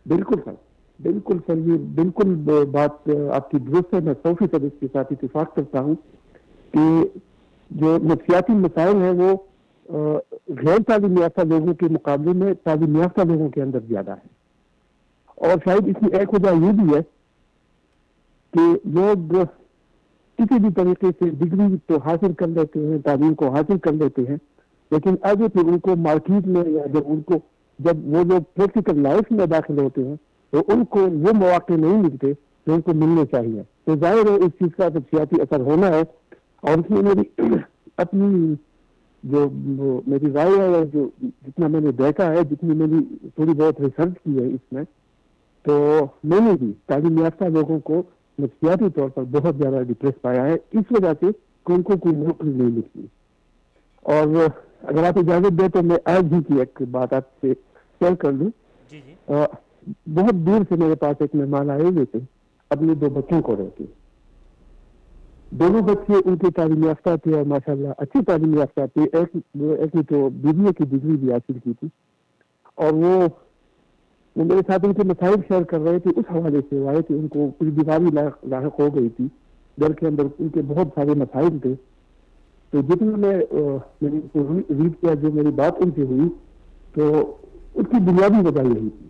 بالکل سر، بالکل سر، یہ بالکل بات آپ کی درست ہے. میں 100% اس کے ساتھ اتفاق کرتا ہوں کہ جو نفسیاتی مسائل ہیں وہ غیر تعلیم یافتہ لوگوں کے مقابلے میں تعلیم یافتہ لوگوں کے اندر زیادہ ہے. اور شاید اس کی ایک وجہ یہ بھی ہے کہ لوگ کسی بھی طریقے سے ڈگری تو حاصل کر لیتے ہیں، تعلیم کو حاصل کر لیتے ہیں، لیکن آگے پھر ان کو مارکیٹ میں یا جب وہ لوگ پریکٹیکل لائف میں داخل ہوتے ہیں تو ان کو وہ مواقع نہیں ملتے جو ان کو ملنے چاہیے. تو ظاہر ہے اس چیز کا نفسیاتی اثر ہونا ہے. اور اس میں میری اپنی جو میری رائے ہے، جو جتنا میں نے دیکھا ہے، جتنی میں نے تھوڑی بہت ریسرچ کی ہے اس میں، تو میں نے بھی تعلیم یافتہ لوگوں کو نفسیاتی طور پر بہت زیادہ ڈپریس پایا ہے، اس وجہ سے کہ ان کو کوئی نوکری نہیں ملتی. اور اگر آپ اجازت دیں تو میں آج ہی کی ایک بات آپ سے شیئر کر لوں. جی جی. بہت دور سے میرے پاس ایک مہمان آئے ہوئے تھے اپنے 2 بچوں کو رہ کے. دونوں بچے ان کے تعلیم یافتہ تھے اور ماشاءاللہ اچھی تعلیم یافتہ تھے. ایک نے تو BBA کی ڈگری بھی حاصل کی تھی، اور وہ میرے ساتھ ان کے مسائل شیئر کر رہے تھے. اس حوالے سے وہ آئے کہ ان کو کچھ بیماری لاحق ہو گئی تھی، گھر کے اندر ان کے بہت سارے مسائل تھے. تو جتنا میں نے ریڈ کیا، جو میری بات ان سے ہوئی، تو اس کی بنیادی وجہ یہی تھی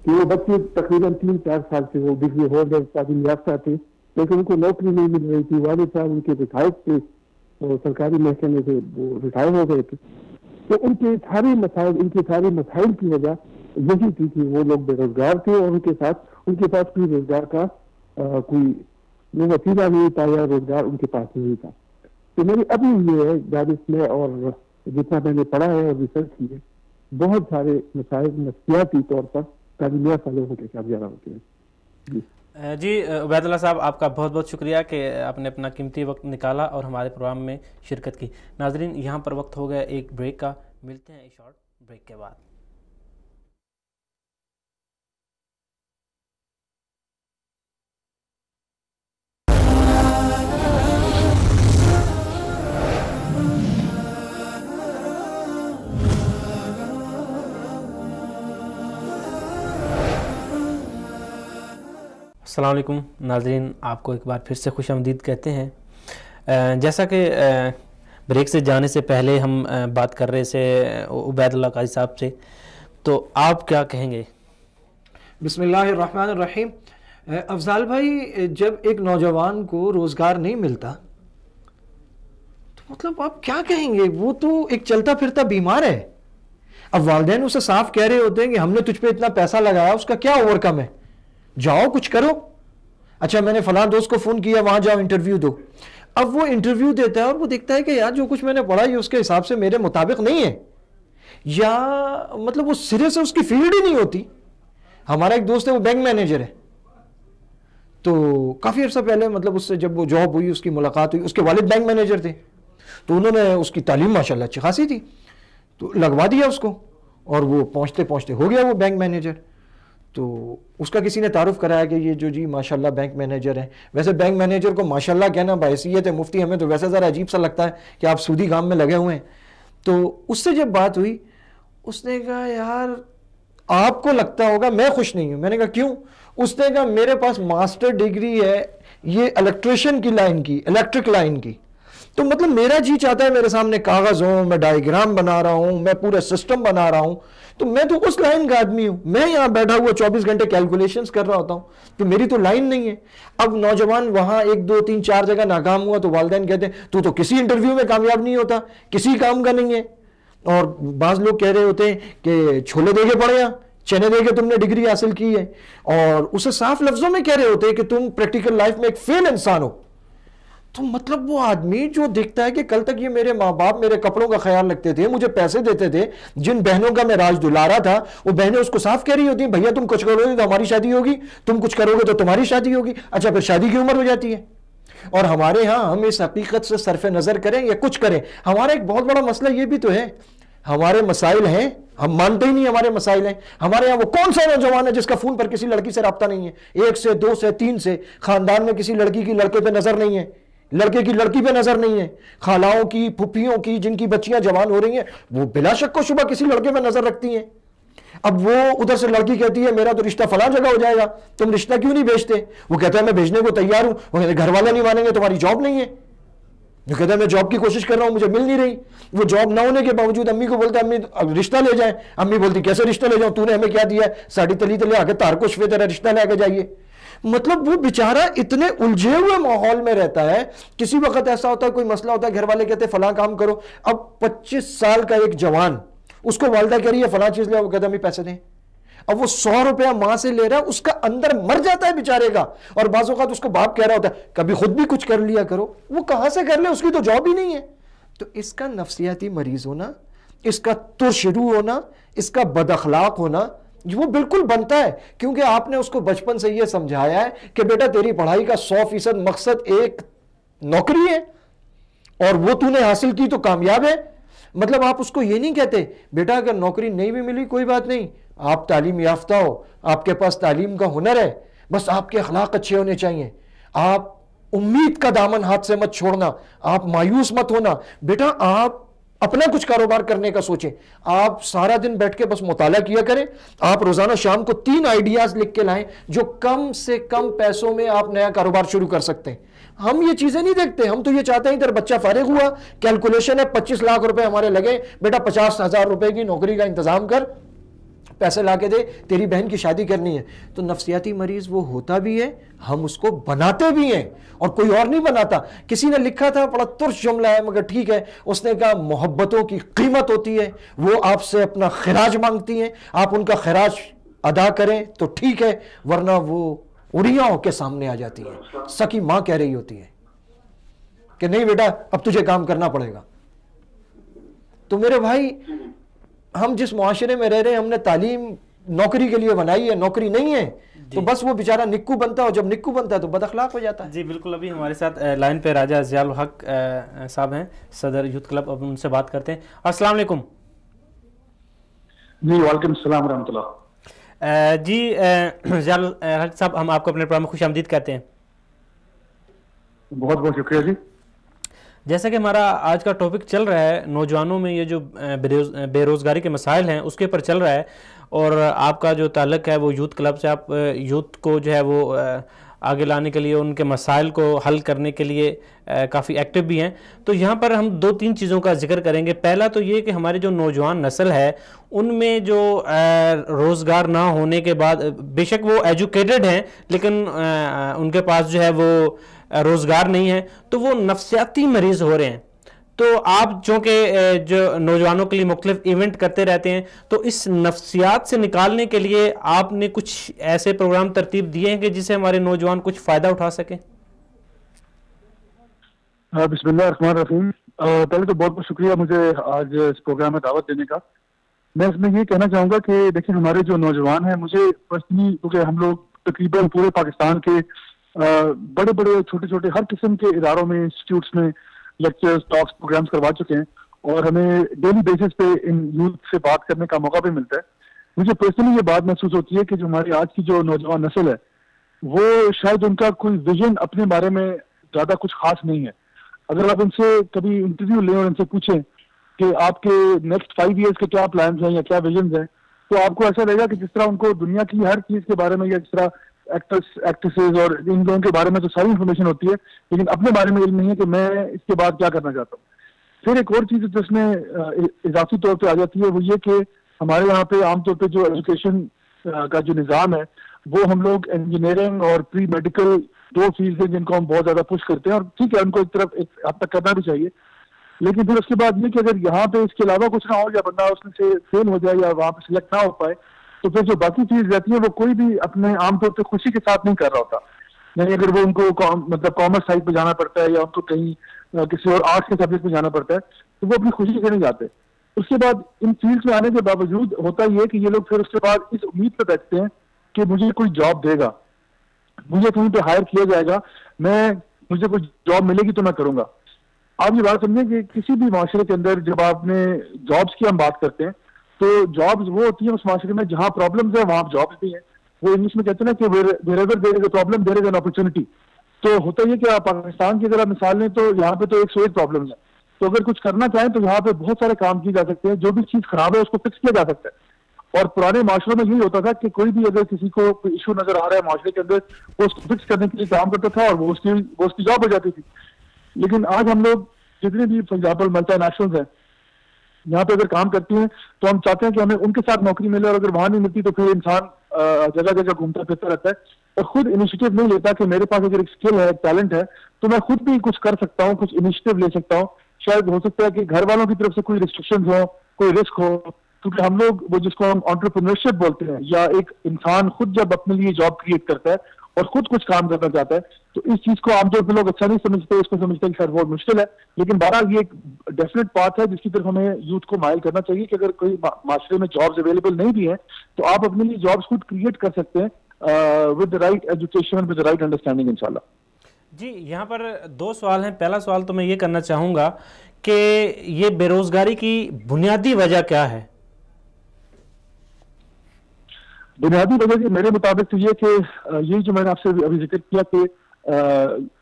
کہ وہ بچے تقریباً 3-4 سال سے وہ ڈگری ہولڈر تعلیم یافتہ تھے، لیکن ان کو نوکری نہیں مل رہی تھی. والد صاحب ان کے ریٹائر تھے، سرکاری محکمے سے وہ ریٹائر ہو گئے تھے. تو ان کے سارے مسائل کی وجہ یہی تھی کہ وہ لوگ بے روزگار تھے، اور ان کے پاس کوئی روزگار کا کوئی وسیلہ نہیں تھا، یا روزگار ان کے پاس نہیں تھا. تو میری اپنی یہ ہے دانش میں، اور جتنا میں نے پڑھا ہے اور ریسرچ کی ہے، بہت سارے مسائل نفسیاتی طور پر تعلیم یافتہ لوگوں کے ساتھ زیادہ ہوتے ہیں. جی عبید اللہ صاحب، آپ کا بہت بہت شکریہ کہ آپ نے اپنا قیمتی وقت نکالا اور ہمارے پروگرام میں شرکت کی. ناظرین، یہاں پر وقت ہو گیا ایک بریک کا. ملتے ہیں ایک شارٹ بریک کے بعد. السلام علیکم ناظرین، آپ کو ایک بار پھر سے خوش آمدید کہتے ہیں. جیسا کہ بریک سے جانے سے پہلے ہم بات کر رہے تھے عبید اللہ قاضی صاحب سے، تو آپ کیا کہیں گے؟ بسم اللہ الرحمن الرحیم. افضال بھائی، جب ایک نوجوان کو روزگار نہیں ملتا تو مطلب آپ کیا کہیں گے؟ وہ تو ایک چلتا پھرتا بیمار ہے. اب والدین اسے صاف کہہ رہے ہوتے ہیں کہ ہم نے تجھ پہ اتنا پیسہ لگایا، اس کا کیا اوور کم ہے، جاؤ کچھ کرو. اچھا میں نے فلاں دوست کو فون کیا، وہاں جاؤ انٹرویو دو. اب وہ انٹرویو دیتا ہے اور وہ دیکھتا ہے کہ یار جو کچھ میں نے پڑھا یہ اس کے حساب سے میرے مطابق نہیں ہے، یا مطلب وہ سرے سے اس کی فیلڈ ہی نہیں ہوتی. ہمارا ایک دوست ہے، وہ بینک مینیجر ہے، تو کافی عرصہ پہلے مطلب اس سے جب وہ جاب ہوئی، اس کی ملاقات ہوئی، اس کے والد بینک مینیجر تھے، تو انہوں نے اس کی تعلیم ماشاءاللہ اچھی خاصی تھی، تو لگوا دیا اس کو، اور وہ پہنچتے پہنچتے ہو گیا وہ بینک مینیجر. تو اس کا کسی نے تعارف کرایا کہ یہ جو جی ماشاءاللہ بینک مینیجر ہیں. ویسے بینک مینیجر کو ماشاءاللہ کہنا بحیثیت ہے مفتی ہمیں تو ویسے ذرا عجیب سا لگتا ہے کہ آپ سودی کام میں لگے ہوئے ہیں. تو اس سے جب بات ہوئی، اس نے کہا یار آپ کو لگتا ہوگا میں خوش نہیں ہوں. میں نے کہا کیوں؟ اس نے کہا میرے پاس ماسٹر ڈگری ہے یہ الیکٹریشین کی لائن کی، الیکٹرک لائن کی، تو مطلب میرا جی چاہتا ہے میرے سامنے کاغذ ہوں، میں ڈائیگرام بنا رہا ہوں، میں پورے سسٹم بنا رہا ہوں، تو میں تو اس لائن کا آدمی ہوں، میں یہاں بیٹھا ہوا 24 گھنٹے کیلکولیشنز کر رہا ہوتا ہوں، تو میری تو لائن نہیں ہے. اب نوجوان وہاں 1 2 3 4 جگہ ناکام ہوا تو والدین کہتے ہیں تو کسی انٹرویو میں کامیاب نہیں ہوتا، کسی کام کا نہیں ہے. اور بعض لوگ کہہ رہے ہوتے ہیں کہ چھولے دے کے پڑھے، چنے دے کے تم نے ڈگری حاصل کی ہے، اور اسے صاف لفظوں میں کہہ رہے ہوتے ہیں کہ تم پریکٹیکل لائف میں ایک فیل انسان ہو. تو مطلب وہ آدمی جو دیکھتا ہے کہ کل تک یہ میرے ماں باپ میرے کپڑوں کا خیال رکھتے تھے، مجھے پیسے دیتے تھے، جن بہنوں کا میں راج دلارا تھا، وہ بہنیں اس کو صاف کہہ رہی ہوتی ہیں بھیا تم کچھ کرو گے تو ہماری شادی ہوگی، تم کچھ کرو گے تو تمہاری شادی ہوگی. اچھا پھر شادی کی عمر ہو جاتی ہے. اور ہمارے ہاں ہم اس حقیقت سے صرف نظر کریں یا کچھ کریں، ہمارا ایک بہت بڑا مسئلہ یہ بھی تو ہے، ہمارے مسائل ہیں، ہم مانتے ہی نہیں ہمارے مسائل ہیں. ہمارے ہاں وہ کون سا نوجوان ہے جس کا فون پر کسی لڑکی سے رابطہ نہیں ہے، 1 سے 2 سے 3 سے، خاندان میں کسی لڑکی کی لڑکے پہ نظر نہیں ہے، لڑکے کی لڑکی پہ نظر نہیں ہے، خالاؤں کی پھپھیوں کی جن کی بچیاں جوان ہو رہی ہیں وہ بلا شک و شبہ کسی لڑکے پہ نظر رکھتی ہیں. اب وہ ادھر سے لڑکی کہتی ہے میرا تو رشتہ فلاں جگہ ہو جائے گا، تم رشتہ کیوں نہیں بھیجتے؟ وہ کہتا ہے میں بھیجنے کو تیار ہوں. وہ کہتے ہیں گھر والے نہیں مانیں گے، تمہاری جاب نہیں ہے. جو کہتا ہے میں جاب کی کوشش کر رہا ہوں مجھے مل نہیں رہی. وہ جاب نہ ہونے کے باوجود امی کو بولتا ہے امی رشتہ لے جائیں. امی بولتی کیسے رشتہ لے جاؤں، تو نے ہمیں کیا دیا ہے، ساڑی تلی تلے آ کے تار کو شفے تیرا رشتہ لے کے جائیے. مطلب وہ بیچارہ اتنے الجھے ہوئے ماحول میں رہتا ہے. کسی وقت ایسا ہوتا ہے کوئی مسئلہ ہوتا ہے، گھر والے کہتے ہیں فلاں کام کرو. اب 25 سال کا ایک جوان، اس کو والدہ کہہ رہی ہے فلاں چیز لے، وہ کہتا ہے امی پیسے دیں. اب وہ 100 روپیہ ماں سے لے رہا ہے، اس کا اندر مر جاتا ہے بیچارے کا. اور بعض اوقات اس کو باپ کہہ رہا ہوتا ہے کبھی خود بھی کچھ کر لیا کرو. وہ کہاں سے کر لے، اس کی تو جاب ہی نہیں ہے. تو اس کا نفسیاتی مریض ہونا، اس کا ترشرو ہونا، اس کا بد اخلاق ہونا وہ بالکل بنتا ہے، کیونکہ آپ نے اس کو بچپن سے یہ سمجھایا ہے کہ بیٹا تیری پڑھائی کا 100% مقصد ایک نوکری ہے، اور وہ تو نے حاصل کی تو کامیاب ہے. مطلب آپ اس کو یہ نہیں کہتے بیٹا اگر نوکری نہیں بھی ملی کوئی بات نہیں، آپ تعلیم یافتہ ہو، آپ کے پاس تعلیم کا ہنر ہے، بس آپ کے اخلاق اچھے ہونے چاہیے، آپ امید کا دامن ہاتھ سے مت چھوڑنا، آپ مایوس مت ہونا. بیٹا آپ اپنا کچھ کاروبار کرنے کا سوچیں، آپ سارا دن بیٹھ کے بس مطالعہ کیا کریں، آپ روزانہ شام کو 3 آئیڈیاز لکھ کے لائیں جو کم سے کم پیسوں میں آپ نیا کاروبار شروع کر سکتے ہیں. ہم یہ چیزیں نہیں دیکھتے، ہم تو یہ چاہتے ہیں تیرا بچہ فارغ ہوا، کیلکولیشن ہے 25 لاکھ روپے ہمارے لگے، بیٹا 50,000 روپے کی نوکری کا انتظام کر، پیسے لا کے دے، تیری بہن کی شادی کرنی ہے. تو نفسیاتی مریض وہ ہوتا بھی ہے، ہم اس کو بناتے بھی ہیں، اور کوئی اور نہیں بناتا. کسی نے لکھا تھا بڑا ترش جملہ ہے مگر ٹھیک ہے، اس نے کہا محبتوں کی قیمت ہوتی ہے، وہ آپ سے اپنا خراج مانگتی ہیں، آپ ان کا خراج ادا کریں تو ٹھیک ہے، ورنہ وہ اڑیاں ہو کے سامنے آ جاتی ہیں. سکی ماں کہہ رہی ہوتی ہے کہ نہیں بیٹا اب تجھے کام کرنا پڑے گا. تو میرے بھائی ہم جس معاشرے میں رہ رہے ہیں، ہم نے تعلیم نوکری کے لیے بنائی ہے، نوکری نہیں ہے تو بس وہ بیچارہ نکو بنتا ہے، اور جب نکو بنتا ہے تو بد اخلاق ہو جاتا ہے. جی بالکل. ابھی ہمارے ساتھ لائن پہ راجہ ضیاء الحق صاحب ہیں، صدر یوتھ کلب. اب ان سے بات کرتے ہیں. السلام علیکم. جی وعلیکم السلام ورحمۃ اللہ. جی ضیاء الحق صاحب، ہم آپ کو اپنے پروگرام میں خوش آمدید کہتے ہیں. بہت بہت شکریہ جی. جیسا کہ ہمارا آج کا ٹاپک چل رہا ہے نوجوانوں میں یہ جو بے روزگاری کے مسائل ہیں اس کے اوپر چل رہا ہے، اور آپ کا جو تعلق ہے وہ یوتھ کلب سے، آپ یوتھ کو جو ہے وہ آگے لانے کے لیے، ان کے مسائل کو حل کرنے کے لیے کافی ایکٹیو بھی ہیں. تو یہاں پر ہم 2-3 چیزوں کا ذکر کریں گے. پہلا تو یہ کہ ہماری جو نوجوان نسل ہے ان میں جو روزگار نہ ہونے کے بعد، بے شک وہ ایجوکیٹڈ ہیں لیکن ان کے پاس جو ہے وہ روزگار نہیں ہے، تو وہ نفسیاتی مریض ہو رہے ہیں. تو آپ چونکہ جو نوجوانوں کے لیے مختلف ایونٹ کرتے رہتے ہیں، تو اس نفسیات سے نکالنے کے لیے آپ نے کچھ ایسے پروگرام ترتیب دیے ہیں کہ جس سے ہمارے نوجوان کچھ فائدہ اٹھا سکیں؟ بسم اللہ الرحمن الرحیم. پہلے تو بہت بہت شکریہ مجھے آج اس پروگرام میں دعوت دینے کا. میں اس میں یہ کہنا چاہوں گا کہ دیکھیں ہمارے جو نوجوان ہیں، مجھے پرسنلی، کیونکہ ہم لوگ تقریباً پورے پاکستان کے بڑے بڑے چھوٹے چھوٹے ہر قسم کے اداروں میں، انسٹیٹیوٹس میں لیکچرز، ٹاکس، پروگرامز کروا چکے ہیں، اور ہمیں ڈیلی بیسس پہ ان یوتھ سے بات کرنے کا موقع بھی ملتا ہے. مجھے پرسنلی یہ بات محسوس ہوتی ہے کہ جو ہماری آج کی جو نوجوان نسل ہے، وہ شاید ان کا کوئی ویژن اپنے بارے میں زیادہ کچھ خاص نہیں ہے. اگر آپ ان سے کبھی انٹرویو لیں اور ان سے پوچھیں کہ آپ کے نیکسٹ 5 ایئرس کے کیا پلانز ہیں یا کیا ویژنز ہیں، تو آپ کو ایسا لگے گا کہ جس طرح ان کو دنیا کی ہر چیز کے بارے میں، یا جس طرح ایکٹرس، ایکٹریسز اور ان لوگوں کے بارے میں تو ساری انفارمیشن ہوتی ہے، لیکن اپنے بارے میں علم نہیں ہے کہ میں اس کے بعد کیا کرنا چاہتا ہوں. پھر ایک اور چیز جو اس میں اضافی طور پہ آ جاتی ہے، وہ یہ کہ ہمارے یہاں پہ عام طور پہ جو ایجوکیشن کا جو نظام ہے، وہ ہم لوگ انجینئرنگ اور پری میڈیکل 2 فیلڈ ہیں جن کو ہم بہت زیادہ پش کرتے ہیں، اور ٹھیک ہے ان کو ایک طرف ایک حد تک کرنا بھی چاہیے. لیکن پھر اس کے بعد یہ کہ اگر یہاں پہ اس کے علاوہ کچھ نہ ہو، یا بندہ اس میں سے فیل ہو جائے یا وہاں پہ سلیکٹ نہ ہو پائے، تو پھر جو باقی چیز رہتی ہے وہ کوئی بھی اپنے عام طور پہ خوشی کے ساتھ نہیں کر رہا ہوتا. یعنی اگر وہ ان کو مطلب کامرس سائڈ پہ جانا پڑتا ہے، یا ان کو کہیں کسی اور آرٹس کے سبجیکٹ پہ جانا پڑتا ہے، تو وہ اپنی خوشی سے نہیں جاتے. اس کے بعد ان فیلڈ میں آنے کے باوجود ہوتا یہ کہ یہ لوگ پھر اس کے بعد اس امید پہ بیٹھتے ہیں کہ مجھے کوئی جاب دے گا، مجھے کہیں پہ ہائر کیا جائے گا، مجھے کوئی جاب ملے گی تو میں کروں گا. آپ یہ بات سمجھیں کہ کسی بھی معاشرے کے اندر جب آپ نے جابس کی ہم بات کرتے ہیں، تو جابس وہ ہوتی ہیں اس معاشرے میں جہاں پرابلمز ہیں وہاں جابس بھی ہیں. وہ انگلش میں کہتے ہیں نا کہ wherever there is a problem there is an opportunity. تو ہوتا یہ کہ آپ پاکستان کی اگر آپ مثال لیں تو یہاں پہ تو 101 پرابلمز ہیں. تو اگر کچھ کرنا چاہیں تو یہاں پہ بہت سارے کام کیے جا سکتے ہیں. جو بھی چیز خراب ہے اس کو فکس کیا جا سکتا ہے. اور پرانے معاشروں میں یہی ہوتا تھا کہ کوئی بھی اگر کسی کو کوئی ایشو نظر آ رہا ہے معاشرے کے اندر، وہ اس کو فکس کرنے کے لیے کام کرتا تھا، اور وہ اس کی جاب ہو جاتی تھی. لیکن آج ہم لوگ جتنے بھی فار ایگزامپل ملٹی نیشنلز ہیں، یہاں پہ اگر کام کرتی ہیں تو ہم چاہتے ہیں کہ ہمیں ان کے ساتھ نوکری ملے، اور اگر وہاں نہیں ملتی تو پھر انسان جگہ جگہ گھومتا پھرتا رہتا ہے اور خود انیشیٹو نہیں لیتا کہ میرے پاس اگر ایک اسکل ہے، ایک ٹیلنٹ ہے، تو میں خود بھی کچھ کر سکتا ہوں، کچھ انیشیٹو لے سکتا ہوں. شاید ہو سکتا ہے کہ گھر والوں کی طرف سے کوئی ریسٹرکشنز ہو، کوئی رسک ہو، کیونکہ ہم لوگ وہ جس کو ہم انٹرپرینورشپ بولتے ہیں، یا ایک انسان خود جب اپنے لیے جاب کریٹ کرتا ہے اور خود کچھ کام کرنا چاہتا ہے، تو اس چیز کو عام طور پہ لوگ اچھا نہیں سمجھتے، اس کو سمجھتے ہیں کہ شاید بہت مشکل ہے. لیکن بہرحال یہ ایک ڈیفینیٹ پاتھ ہے جس کی طرف ہمیں یوتھ کو مائل کرنا چاہیے کہ اگر کوئی معاشرے میں جابز اویلیبل نہیں بھی ہیں تو آپ اپنے لیے جابز خود کریٹ کر سکتے ہیں with the right education, with the right understanding انشاءاللہ. جی، یہاں پر 2 سوال ہیں. پہلا سوال تو میں یہ کرنا چاہوں گا کہ یہ بے روزگاری کی بنیادی وجہ کیا ہے؟ بنیادی وجہ میرے مطابق تو یہ کہ یہی جو میں نے آپ سے ابھی ذکر کیا کہ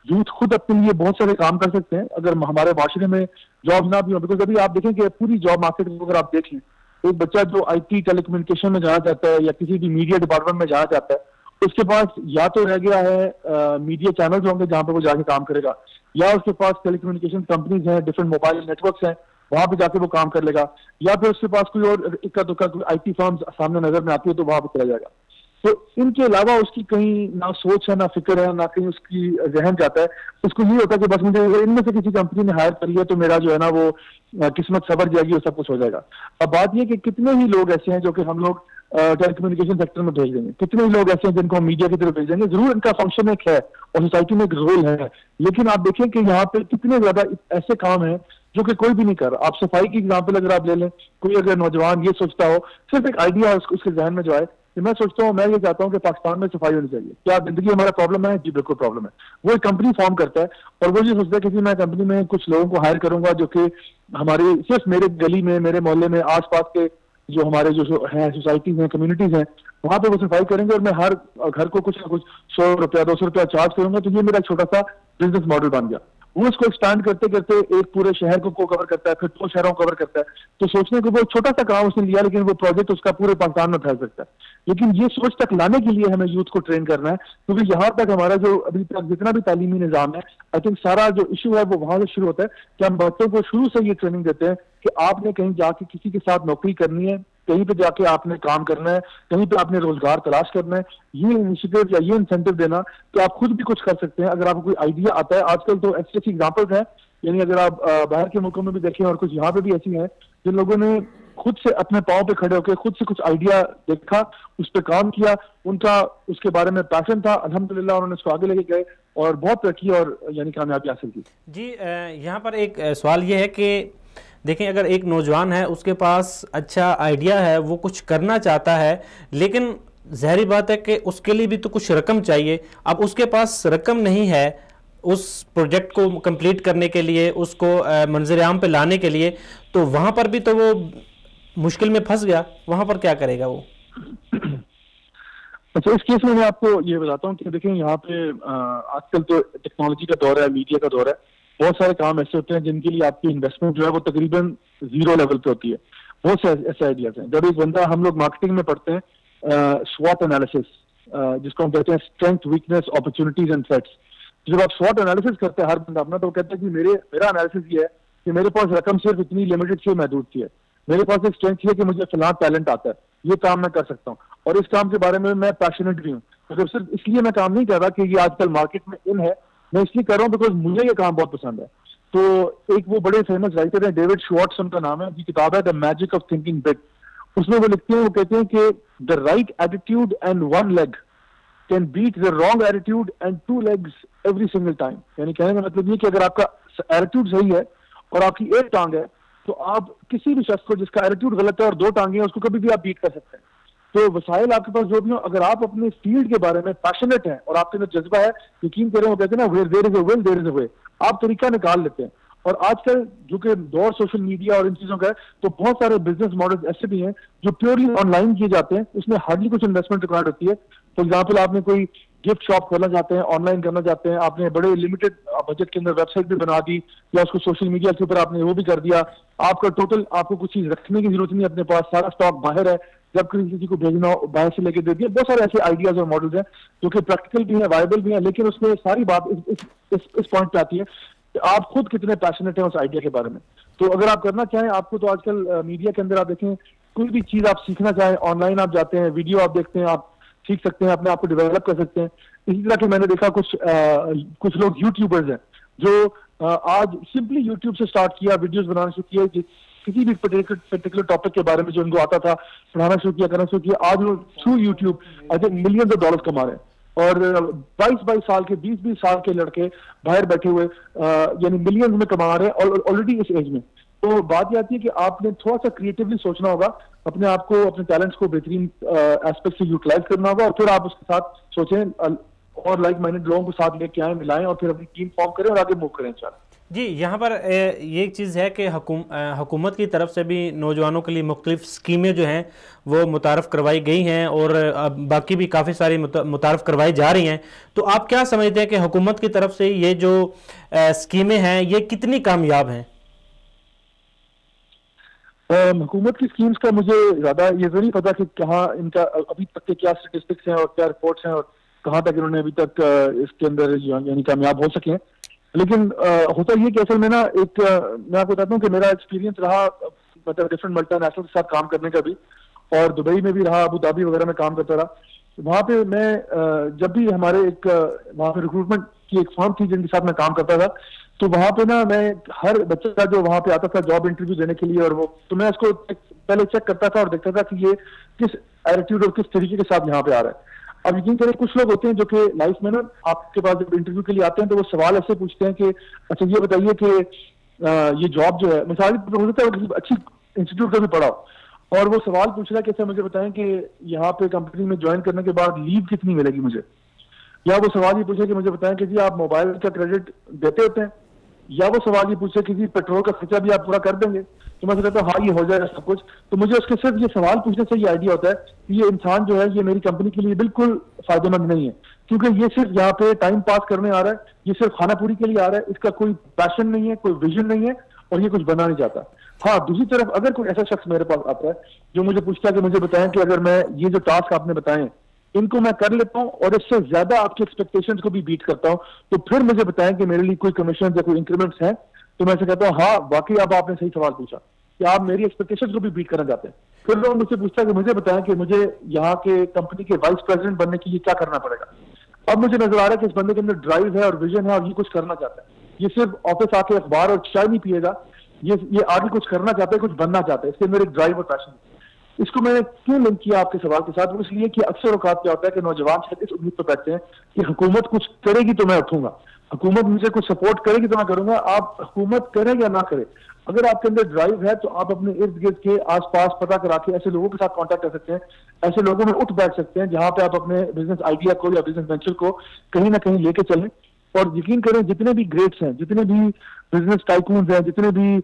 یوتھ خود اپنے لیے بہت سارے کام کر سکتے ہیں اگر ہمارے معاشرے میں جاب نہ بھی ہو. بیکاز ابھی آپ دیکھیں کہ پوری جاب مارکیٹ کو اگر آپ دیکھ لیں، ایک بچہ جو آئی ٹی ٹیلی کمیونیکیشن میں جانا چاہتا ہے یا کسی بھی میڈیا ڈپارٹمنٹ میں جانا چاہتا ہے، اس کے پاس یا تو رہ گیا ہے میڈیا چینلز ہوں گے جہاں پہ وہ جا کے کام کرے گا، یا اس کے پاس ٹیلی کمیونیکیشن کمپنیز ہیں، ڈفرینٹ موبائل نیٹ ورکس ہیں، وہاں پہ جا کے وہ کام کر لے گا، یا پھر اس کے پاس کوئی اور اکا دکا کوئی آئی ٹی فرمز سامنے نظر میں آتی ہے تو وہاں پہ چلا جائے گا. تو ان کے علاوہ اس کی کہیں نہ سوچ ہے، نہ فکر ہے، نہ کہیں اس کی ذہن جاتا ہے. اس کو یہ ہوتا ہے کہ بس مجھے ان میں سے کسی کمپنی نے ہائر کر لیا تو میرا جو ہے نا وہ قسمت سنور جائے گی اور سب کچھ ہو جائے گا. اب بات یہ کہ کتنے ہی لوگ ایسے ہیں جو کہ ہم لوگ ٹیلی کمیونیکیشن سیکٹر میں بھیج دیں گے، کتنے ہی لوگ ایسے ہیں جن کو ہم میڈیا کی طرف بھیج دیں گے. ضرور ان کا فنکشن ایک ہے اور سوسائٹی میں ایک رول ہے، لیکن آپ دیکھیں کہ یہاں پہ کتنے زیادہ ایسے کام ہیں جو کہ کوئی بھی نہیں کر رہا. آپ صفائی کی ایگزامپل اگر آپ لے لیں، کوئی اگر نوجوان یہ سوچتا ہو، صرف ایک آئیڈیا اس کے ذہن میں جو آئے کہ میں سوچتا ہوں، میں یہ چاہتا ہوں کہ پاکستان میں صفائی ہونی چاہیے، کیا زندگی ہمارا پرابلم ہے؟ جی بالکل پرابلم ہے. وہ ایک کمپنی فارم کرتا ہے اور وہ یہ سوچتا ہے کہ میں کمپنی میں کچھ لوگوں کو ہائر کروں گا جو کہ ہمارے صرف میرے گلی میں، میرے محلے میں، آس پاس کے جو ہمارے جو ہیں سوسائٹیز ہیں، کمیونٹیز ہیں، وہاں پہ وہ صفائی کریں گے اور میں ہر گھر کو کچھ نہ کچھ 100 روپیہ 200 روپیہ چارج کروں گا. تو یہ میرا چھوٹا سا بزنس ماڈل بن گیا. وہ اس کو ایکسپینڈ کرتے کرتے ایک پورے شہر کو کور کرتا ہے، پھر 2 شہروں کو کور کرتا ہے. تو سوچنے کو وہ چھوٹا سا کام اس نے لیا، لیکن وہ پروجیکٹ اس کا پورے پاکستان میں پھیل سکتا ہے. لیکن یہ سوچ تک لانے کے لیے ہمیں یوتھ کو ٹرین کرنا ہے، کیونکہ یہاں تک ہمارا جو ابھی تک جتنا بھی تعلیمی نظام ہے، آئی تھنک سارا جو ایشو ہے وہ وہاں سے شروع ہوتا ہے کہ ہم بچوں کو شروع سے یہ ٹریننگ دیتے ہیں کہ آپ نے کہیں جا کے کسی کے ساتھ نوکری کرنی ہے، کہیں پہ جا کے آپ نے کام کرنا ہے، کہیں پہ آپ نے روزگار تلاش کرنا ہے. یہ انیشیٹو یا یہ انسینٹو دینا کہ آپ خود بھی کچھ کر سکتے ہیں. اگر آپ کو کوئی آئیڈیا آتا ہے، آج کل تو ایسی ایسی ایگزامپلز ہیں یعنی اگر آپ باہر کے ملکوں میں بھی دیکھیں اور کچھ یہاں پہ بھی ایسی ہیں جن لوگوں نے خود سے اپنے پاؤں پہ کھڑے ہو کے خود سے کچھ آئیڈیا دیکھا, اس پہ کام کیا, ان کا اس کے بارے میں پیشن تھا, الحمدللہ انہوں نے اس کو آگے لے کے گئے اور بہت ترقی اور یعنی کامیابی حاصل کی. جی یہاں پر ایک سوال یہ ہے کہ دیکھیں اگر ایک نوجوان ہے, اس کے پاس اچھا آئیڈیا ہے, وہ کچھ کرنا چاہتا ہے, لیکن ظاہری بات ہے کہ اس کے لیے بھی تو کچھ رقم چاہیے. اب اس کے پاس رقم نہیں ہے اس پروجیکٹ کو کمپلیٹ کرنے کے لیے, اس کو منظر عام پہ لانے کے لیے, تو وہاں پر بھی تو وہ مشکل میں پھنس گیا, وہاں پر کیا کرے گا وہ؟ اچھا, اس کیس میں آپ کو یہ بتاتا ہوں کہ دیکھیں یہاں پہ آج کل تو ٹیکنالوجی کا دور ہے, میڈیا کا دور ہے, بہت سارے کام ایسے ہوتے ہیں جن کے لیے آپ کی انویسٹمنٹ جو ہے وہ تقریباً 0 لیول پہ ہوتی ہے. بہت سے ایسے آئیڈیاز ہیں. جب ایک بندہ, ہم لوگ مارکیٹنگ میں پڑھتے ہیں SWOT انالیسس, جس کو ہم کہتے ہیں strength, weakness, opportunities and threats. جب آپ SWOT انالیسس کرتے ہیں ہر بندہ اپنا, تو وہ کہتا ہے کہ میرا انالیسس یہ ہے کہ میرے پاس رقم صرف اتنی لمیٹڈ سے محدود سی ہے, میرے پاس ایک اسٹرینتھ ہے کہ مجھے فلاں ٹیلنٹ آتا ہے, یہ کام میں کر سکتا ہوں اور اس کام کے بارے میں پیشنیٹ بھی ہوں. مگر صرف اس لیے میں کام نہیں کر رہا کہ یہ آج کل مارکیٹ میں ان ہے, میں اس لیے کر رہا ہوں بیکاز مجھے یہ کام بہت پسند ہے. تو ایک وہ بڑے فیمس رائٹر ہیں, ڈیوڈ شوارٹز ان کا نام ہے, کی کتاب ہے the magic of thinking big. اس میں وہ لکھتے ہیں, وہ کہتے ہیں کہ the right attitude and 1 leg can beat the wrong attitude and 2 legs every single time. یعنی کہنے کا مطلب یہ کہ اگر آپ کا ایٹیٹیوڈ صحیح ہے اور آپ کی ایک ٹانگ ہے, تو آپ کسی بھی شخص کو جس کا ایٹیٹیوڈ غلط ہے اور 2 ٹانگیں ہیں, اس کو کبھی بھی آپ بیٹ کر سکتے ہیں. تو وسائل آپ کے پاس جو بھی ہوں, اگر آپ اپنے فیلڈ کے بارے میں پیشنیٹ ہیں اور آپ کے اندر جذبہ ہے, یقین کریں, وہ کہتے ہیں نا where there is a will there is a way, آپ طریقہ نکال لیتے ہیں. اور آج کل جو کہ دور سوشل میڈیا اور ان چیزوں کا ہے, تو بہت سارے بزنس ماڈل ایسے بھی ہیں جو پیورلی آن لائن کیے جاتے ہیں, اس میں ہارڈلی کچھ انویسٹمنٹ ریکوائرڈ ہوتی ہے. فار ایگزامپل, آپ نے کوئی گفٹ شاپ کھولنا چاہتے ہیں, آن لائن کرنا چاہتے ہیں, آپ نے بڑے لمیٹڈ بجٹ کے اندر ویب سائٹ بھی بنا دی, یا اس کو سوشل میڈیا کے اوپر آپ نے وہ بھی کر دیا, آپ کا ٹوٹل, آپ کو کچھ چیز رکھنے کی ضرورت نہیں, اپنے پاس سارا اسٹاک باہر ہے, جب کسی کو بھیجنا ہو باہر سے لے کے دے دیا. بہت سارے ایسے آئیڈیاز اور ماڈلز ہیں جو کہ پریکٹیکل بھی ہیں, وائبل بھی ہیں, لیکن اس میں ساری بات اس پوائنٹ پہ آتی ہے کہ آپ خود کتنے پیشنیٹ ہیں اس آئیڈیا کے بارے میں. تو اگر آپ کرنا چاہیں, آپ کو تو آج کل میڈیا کے اندر آپ دیکھیں, کوئی بھی چیز آپ سیکھنا چاہیں, آن لائن آپ جاتے ہیں, ویڈیو آپ دیکھتے ہیں, آپ سیکھ سکتے ہیں, اپنے آپ کو ڈیولپ کر سکتے ہیں. اسی طرح کہ میں نے دیکھا کچھ لوگ یوٹیوبرز ہیں جو آج سمپلی یوٹیوب سے سٹارٹ کیا, ویڈیوز بنانا شروع کیا, کسی بھی پرٹیکولر ٹاپک کے بارے میں جو ان کو آتا تھا پڑھانا شروع کیا, کرنا شروع کیا. آج وہ through YouTube I think millions of dollars کما رہے ہیں, اور 22 سال کے 20 سال کے لڑکے باہر بیٹھے ہوئے یعنی ملینز میں کما رہے ہیں آلریڈی اس ایج میں. تو بات یہ آتی ہے کہ آپ نے تھوڑا سا کریٹیولی سوچنا ہوگا, اپنے آپ کو, اپنے ٹیلنٹس کو بہترین ایسپیکٹ سے یوٹیلائز کرنا ہوگا, اور پھر آپ اس کے ساتھ سوچیں اور لائک مائنڈڈ لوگوں کو ساتھ لے کے آئیں, ملائیں, اور پھر اپنی ٹیم فارم کریں اور آگے موو کریں انشاءاللہ. جی یہاں پر یہ ایک چیز ہے کہ حکومت کی طرف سے بھی نوجوانوں کے لیے مختلف اسکیمیں جو ہیں وہ متعارف کروائی گئی ہیں, اور باقی بھی کافی ساری متعارف کروائی جا رہی ہیں. تو آپ کیا سمجھتے ہیں کہ حکومت کی طرف سے یہ جو اسکیمیں ہیں یہ کتنی کامیاب ہیں؟ حکومت کی اسکیمز کا مجھے زیادہ یہ تو نہیں پتا کہ کہاں ان کا ابھی تک کے کیا اسٹیٹسٹکس ہیں اور کیا رپورٹس ہیں اور کہاں تک انہوں نے ابھی تک اس کے اندر یعنی کامیاب ہو سکے ہیں. لیکن ہوتا یہ کہ اصل میں نا ایک میں آپ کو بتاتا ہوں کہ میرا ایکسپیرینس رہا مطلب ڈفرنٹ ملٹی نیشنل کے ساتھ کام کرنے کا بھی, اور دبئی میں بھی رہا, ابو دھابی وغیرہ میں کام کرتا رہا. وہاں پہ میں جب بھی ہمارے ایک وہاں پہ ریکروٹمنٹ کی ایک فارم تھی جن کے ساتھ میں کام کرتا تھا, تو وہاں پہ نا میں ہر بچہ کا جو وہاں پہ آتا تھا جاب انٹرویو دینے کے لیے, اور وہ تو میں اس کو پہلے چیک کرتا تھا اور دیکھتا تھا کہ یہ کس ایٹیٹیوڈ اور کس طریقے کے ساتھ یہاں پہ آ رہا ہے. اب یقین کریں کچھ لوگ ہوتے ہیں جو کہ لائف میں نا آپ کے پاس جب انٹرویو کے لیے آتے ہیں تو وہ سوال ایسے پوچھتے ہیں کہ اچھا یہ بتائیے کہ یہ جاب جو ہے مثال ہو سکتا ہے وہ کسی اچھی انسٹیٹیوٹ کا بھی پڑھا ہو, اور وہ سوال پوچھ رہا ہے کہ اچھا مجھے بتائیں کہ یہاں پہ کمپنی میں جوائن کرنے کے بعد لیو کتنی ملے گی مجھے, یا وہ سوال یہ پوچھے کہ مجھے بتائیں کہ جی آپ موبائل کا کریڈٹ دیتے ہوتے ہیں, یا وہ سوال یہ پوچھے کہ جی پیٹرول کا خرچہ بھی آپ پورا کر دیں گے. تو میں کہتا ہوں ہاں یہ ہو جائے گا سب کچھ. تو مجھے اس کے صرف یہ سوال پوچھنے سے یہ آئیڈیا ہوتا ہے کہ یہ انسان جو ہے یہ میری کمپنی کے لیے بالکل فائدہ مند نہیں ہے, کیونکہ یہ صرف یہاں پہ ٹائم پاس کرنے آ رہا ہے, یہ صرف کھانا پوری کے لیے آ رہا ہے, اس کا کوئی پیشن نہیں ہے, کوئی ویژن نہیں ہے, اور یہ کچھ بننا نہیں چاہتا. ہاں دوسری طرف اگر کوئی ایسا شخص میرے پاس آتا ہے جو مجھے پوچھتا ہے کہ مجھے بتائیں کہ اگر میں یہ جو ٹاسک آپ نے بتائے ان کو میں کر لیتا ہوں اور اس سے زیادہ آپ کی ایکسپیکٹیشنز کو بھی بیٹ کرتا ہوں, تو پھر مجھے بتائیں کہ میرے لیے کوئی کمیشن یا کوئی انکریمنٹس ہیں. تو میں سے کہتا ہوں ہاں واقعی اب آپ نے صحیح سوال پوچھا کہ آپ میری ایکسپیکٹیشنز کو بھی بیٹ کرنا چاہتے ہیں. پھر لوگ مجھ سے پوچھتا ہے کہ مجھے بتائیں کہ مجھے یہاں کے کمپنی کے وائس پریزیڈنٹ بننے کے لیے کیا کرنا پڑے گا. اب مجھے نظر آ رہا ہے کہ اس بندے کے اندر ڈرائیو ہے اور ویژن ہے اور یہ کچھ کرنا چاہتا ہے. یہ صرف آفس آ کے اخبار اور چائے نہیں پیے گا, یہ آگے کچھ کرنا چاہتا ہے, کچھ بننا چاہتا ہے. اس سے میرے ایک ڈرائیو اور پیشن ہے. اس کو میں نے کیوں لنک کیا آپ کے سوال کے ساتھ, اس لیے کہ اکثر اوقات کیا ہوتا ہے کہ نوجوان شاید اس امید پہ بیٹھتے ہیں کہ حکومت کچھ کرے گی تو میں اٹھوں گا, حکومت مجھے کچھ سپورٹ کرے گی تو میں کروں گا. آپ حکومت کرے یا نہ کرے, اگر آپ کے اندر ڈرائیو ہے تو آپ اپنے ارد گرد کے آس پاس پتہ کرا کے ایسے لوگوں کے ساتھ کانٹیکٹ کر سکتے ہیں, ایسے لوگوں میں اٹھ بیٹھ سکتے ہیں جہاں پہ آپ اپنے بزنس آئیڈیا کو یا بزنس وینچر کو کہیں نہ کہیں لے کے چلیں. اور یقین کریں جتنے بھی گریٹس ہیں, جتنے بھی بزنس ٹائکونز ہیں, جتنے بھی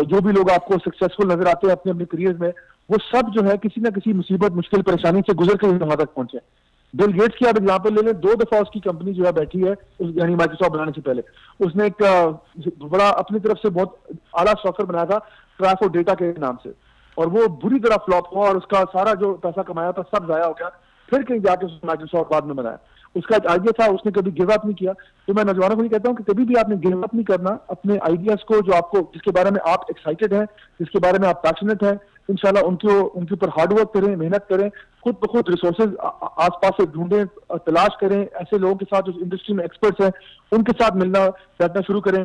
جو بھی لوگ آپ کو سکسیسفل نظر آتے ہیں اپنے اپنے کریئر میں, وہ سب جو ہے کسی نہ کسی مصیبت مشکل پریشانی سے گزر کے یہاں تک پہنچے. بل گیٹس کی آپ ایگزامپل لے لیں, 2 دفعہ اس کی کمپنی جو ہے بیٹھی ہے, یعنی مائیکروسافٹ بنانے سے پہلے اس نے ایک بڑا اپنی طرف سے بہت اعلیٰ سافٹ ویئر بنایا تھا ٹریف آف ڈیٹا کے نام سے, اور وہ بری طرح فلاپ ہوا اور اس کا سارا جو پیسہ کمایا تھا سب ضائع ہو گیا. پھر کہیں جا کے مائیکروسافٹ بعد میں بنایا, اس کا ایک آئیڈیا تھا, اس نے کبھی گیو اپ نہیں کیا. تو میں نوجوانوں کو یہ کہتا ہوں کہ کبھی بھی آپ نے گیو اپ نہیں کرنا اپنے آئیڈیاز کو, جو آپ کو جس کے بارے میں آپ ایکسائٹیڈ ہیں, جس کے بارے میں آپ پیشنیٹ ہیں. انشاءاللہ ان کے اوپر ہارڈ ورک کریں, محنت کریں, خود بخود ریسورسز آس پاس سے ڈھونڈیں, تلاش کریں, ایسے لوگوں کے ساتھ جو انڈسٹری میں ایکسپرٹس ہیں ان کے ساتھ ملنا بیٹھنا شروع کریں.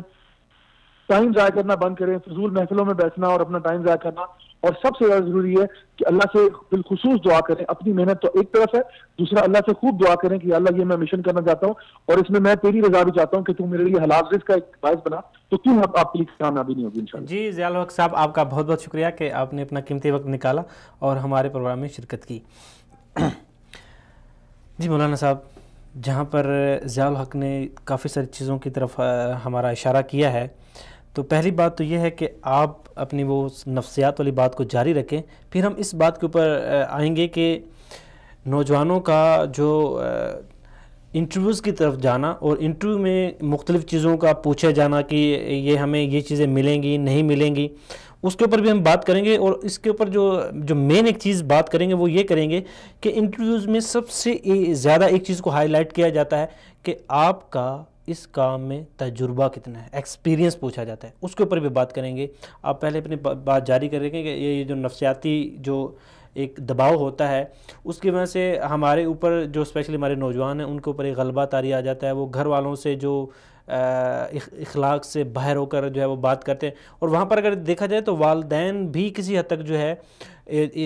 ٹائم ضائع کرنا بند کریں, فضول محفلوں میں بیٹھنا اور اپنا ٹائم ضائع کرنا. اور سب سے زیادہ ضروری ہے کہ اللہ سے بالخصوص دعا کریں. اپنی محنت تو ایک طرف ہے, دوسرا اللہ سے خوب دعا کریں کہ اللہ یہ میں مشن کرنا چاہتا ہوں اور اس میں میں تیری رضا بھی چاہتا ہوں کہ تو میرے لیے حلال رزق کا ایک باعث بنا, تو کیوں آپ کے لیے کامیابی نہیں ہوگی انشاءاللہ. جی ضیاء الحق صاحب, آپ کا بہت بہت شکریہ کہ آپ نے اپنا قیمتی وقت نکالا اور ہمارے پروگرام میں شرکت کی. جی مولانا صاحب, جہاں پر ضیاء الحق نے کافی ساری چیزوں کی طرف ہمارا اشارہ کیا ہے, تو پہلی بات تو یہ ہے کہ آپ اپنی وہ نفسیات والی بات کو جاری رکھیں. پھر ہم اس بات کے اوپر آئیں گے کہ نوجوانوں کا جو انٹرویوز کی طرف جانا اور انٹرویو میں مختلف چیزوں کا پوچھا جانا کہ یہ ہمیں یہ چیزیں ملیں گی نہیں ملیں گی, اس کے اوپر بھی ہم بات کریں گے. اور اس کے اوپر جو مین ایک چیز بات کریں گے وہ یہ کریں گے کہ انٹرویوز میں سب سے زیادہ ایک چیز کو ہائی لائٹ کیا جاتا ہے کہ آپ کا اس کام میں تجربہ کتنا ہے, ایکسپیرینس پوچھا جاتا ہے. اس کے اوپر بھی بات کریں گے. آپ پہلے اپنی بات جاری کریں گے کہ یہ جو نفسیاتی جو ایک دباؤ ہوتا ہے اس کی وجہ سے ہمارے اوپر جو اسپیشلی ہمارے نوجوان ہیں ان کے اوپر ایک غلبہ طاری آ جاتا ہے. وہ گھر والوں سے جو اخلاق سے باہر ہو کر جو ہے وہ بات کرتے ہیں, اور وہاں پر اگر دیکھا جائے تو والدین بھی کسی حد تک جو ہے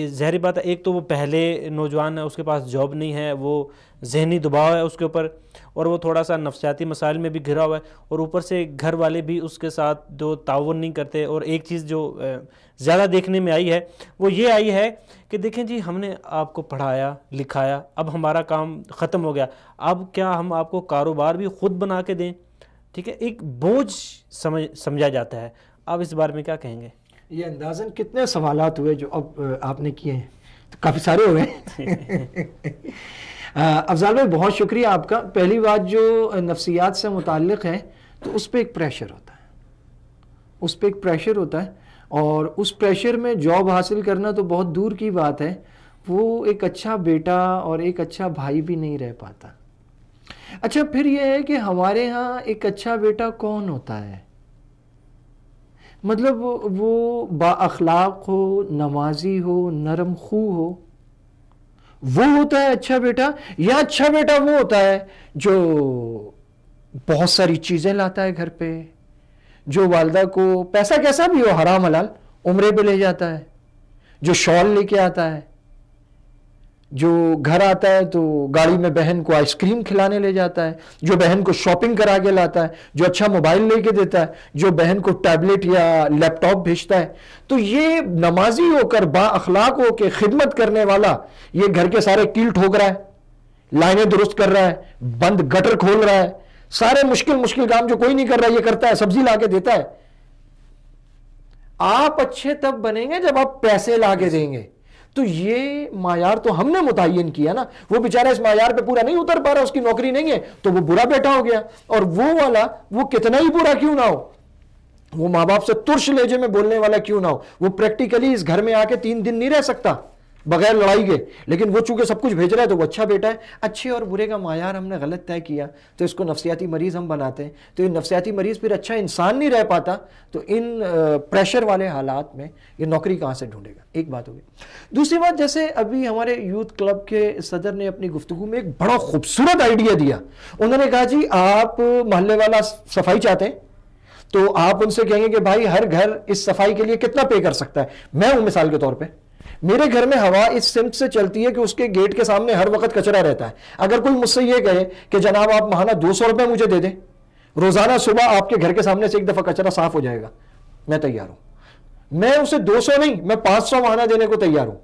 ظاہری بات ہے, ایک تو وہ پہلے نوجوان ہے, اس کے پاس جاب نہیں ہے, وہ ذہنی دباؤ ہے اس کے اوپر, اور وہ تھوڑا سا نفسیاتی مسائل میں بھی گھرا ہوا ہے, اور اوپر سے گھر والے بھی اس کے ساتھ جو تعاون نہیں کرتے. اور ایک چیز جو زیادہ دیکھنے میں آئی ہے وہ یہ آئی ہے کہ دیکھیں جی ہم نے آپ کو پڑھایا لکھایا, اب ہمارا کام ختم ہو گیا, اب کیا ہم آپ کو کاروبار بھی خود بنا کے دیں؟ ٹھیک ہے, ایک بوجھ سمجھا جاتا ہے. آپ اس بارے میں کیا کہیں گے؟ یہ اندازاً کتنے سوالات ہوئے جو اب آپ نے کیے ہیں, تو کافی سارے ہوئے. افضال بھائی بہت شکریہ آپ کا. پہلی بات جو نفسیات سے متعلق ہے تو اس پہ ایک پریشر ہوتا ہے, اس پہ ایک پریشر ہوتا ہے, اور اس پریشر میں جاب حاصل کرنا تو بہت دور کی بات ہے, وہ ایک اچھا بیٹا اور ایک اچھا بھائی بھی نہیں رہ پاتا. اچھا پھر یہ ہے کہ ہمارے ہاں ایک اچھا بیٹا کون ہوتا ہے؟ مطلب وہ با اخلاق ہو, نمازی ہو, نرم خو ہو, وہ ہوتا ہے اچھا بیٹا؟ یا اچھا بیٹا وہ ہوتا ہے جو بہت ساری چیزیں لاتا ہے گھر پہ, جو والدہ کو پیسہ کیسا بھی ہو حرام حلال عمرے پہ لے جاتا ہے, جو شال لے کے آتا ہے, جو گھر آتا ہے تو گاڑی میں بہن کو آئس کریم کھلانے لے جاتا ہے, جو بہن کو شاپنگ کرا کے لاتا ہے, جو اچھا موبائل لے کے دیتا ہے, جو بہن کو ٹیبلٹ یا لیپ ٹاپ بھیجتا ہے. تو یہ نمازی ہو کر با اخلاق ہو کے خدمت کرنے والا یہ گھر کے سارے کیل ٹھوک رہا ہے, لائنیں درست کر رہا ہے, بند گٹر کھول رہا ہے, سارے مشکل کام جو کوئی نہیں کر رہا یہ کرتا ہے, سبزی لا کے دیتا ہے. آپ اچھے تب بنیں گے جب آپ پیسے لا کے دیں گے. تو یہ معیار تو ہم نے متعین کیا نا, وہ بیچارہ اس معیار پہ پورا نہیں اتر پا رہا, اس کی نوکری نہیں ہے تو وہ برا بیٹا ہو گیا. اور وہ والا وہ کتنا ہی برا کیوں نہ ہو, وہ ماں باپ سے ترش لہجے میں بولنے والا کیوں نہ ہو, وہ پریکٹیکلی اس گھر میں آ کے 3 دن نہیں رہ سکتا بغیر لڑائی کے, لیکن وہ چونکہ سب کچھ بھیج رہا ہے تو وہ اچھا بیٹا ہے. اچھے اور برے کا معیار ہم نے غلط طے کیا تو اس کو نفسیاتی مریض ہم بناتے ہیں. تو یہ نفسیاتی مریض پھر اچھا انسان نہیں رہ پاتا. تو ان پریشر والے حالات میں یہ نوکری کہاں سے ڈھونڈے گا؟ ایک بات ہوگی. دوسری بات, جیسے ابھی ہمارے یوتھ کلب کے صدر نے اپنی گفتگو میں ایک بڑا خوبصورت آئیڈیا دیا. انہوں نے کہا جی آپ محلے والا صفائی چاہتے ہیں, تو آپ ان سے کہیں گے کہ بھائی ہر گھر اس صفائی کے لیے کتنا پے کر سکتا ہے. میں ہوں مثال کے طور پہ, میرے گھر میں ہوا اس سمت سے چلتی ہے کہ اس کے گیٹ کے سامنے ہر وقت کچرا رہتا ہے. اگر کوئی مجھ سے یہ کہے کہ جناب آپ ماہانہ 200 روپے مجھے دے دیں, روزانہ صبح آپ کے گھر کے سامنے سے ایک دفعہ کچرا صاف ہو جائے گا, میں تیار ہوں. میں اسے 200 نہیں, میں 500 ماہانہ دینے کو تیار ہوں.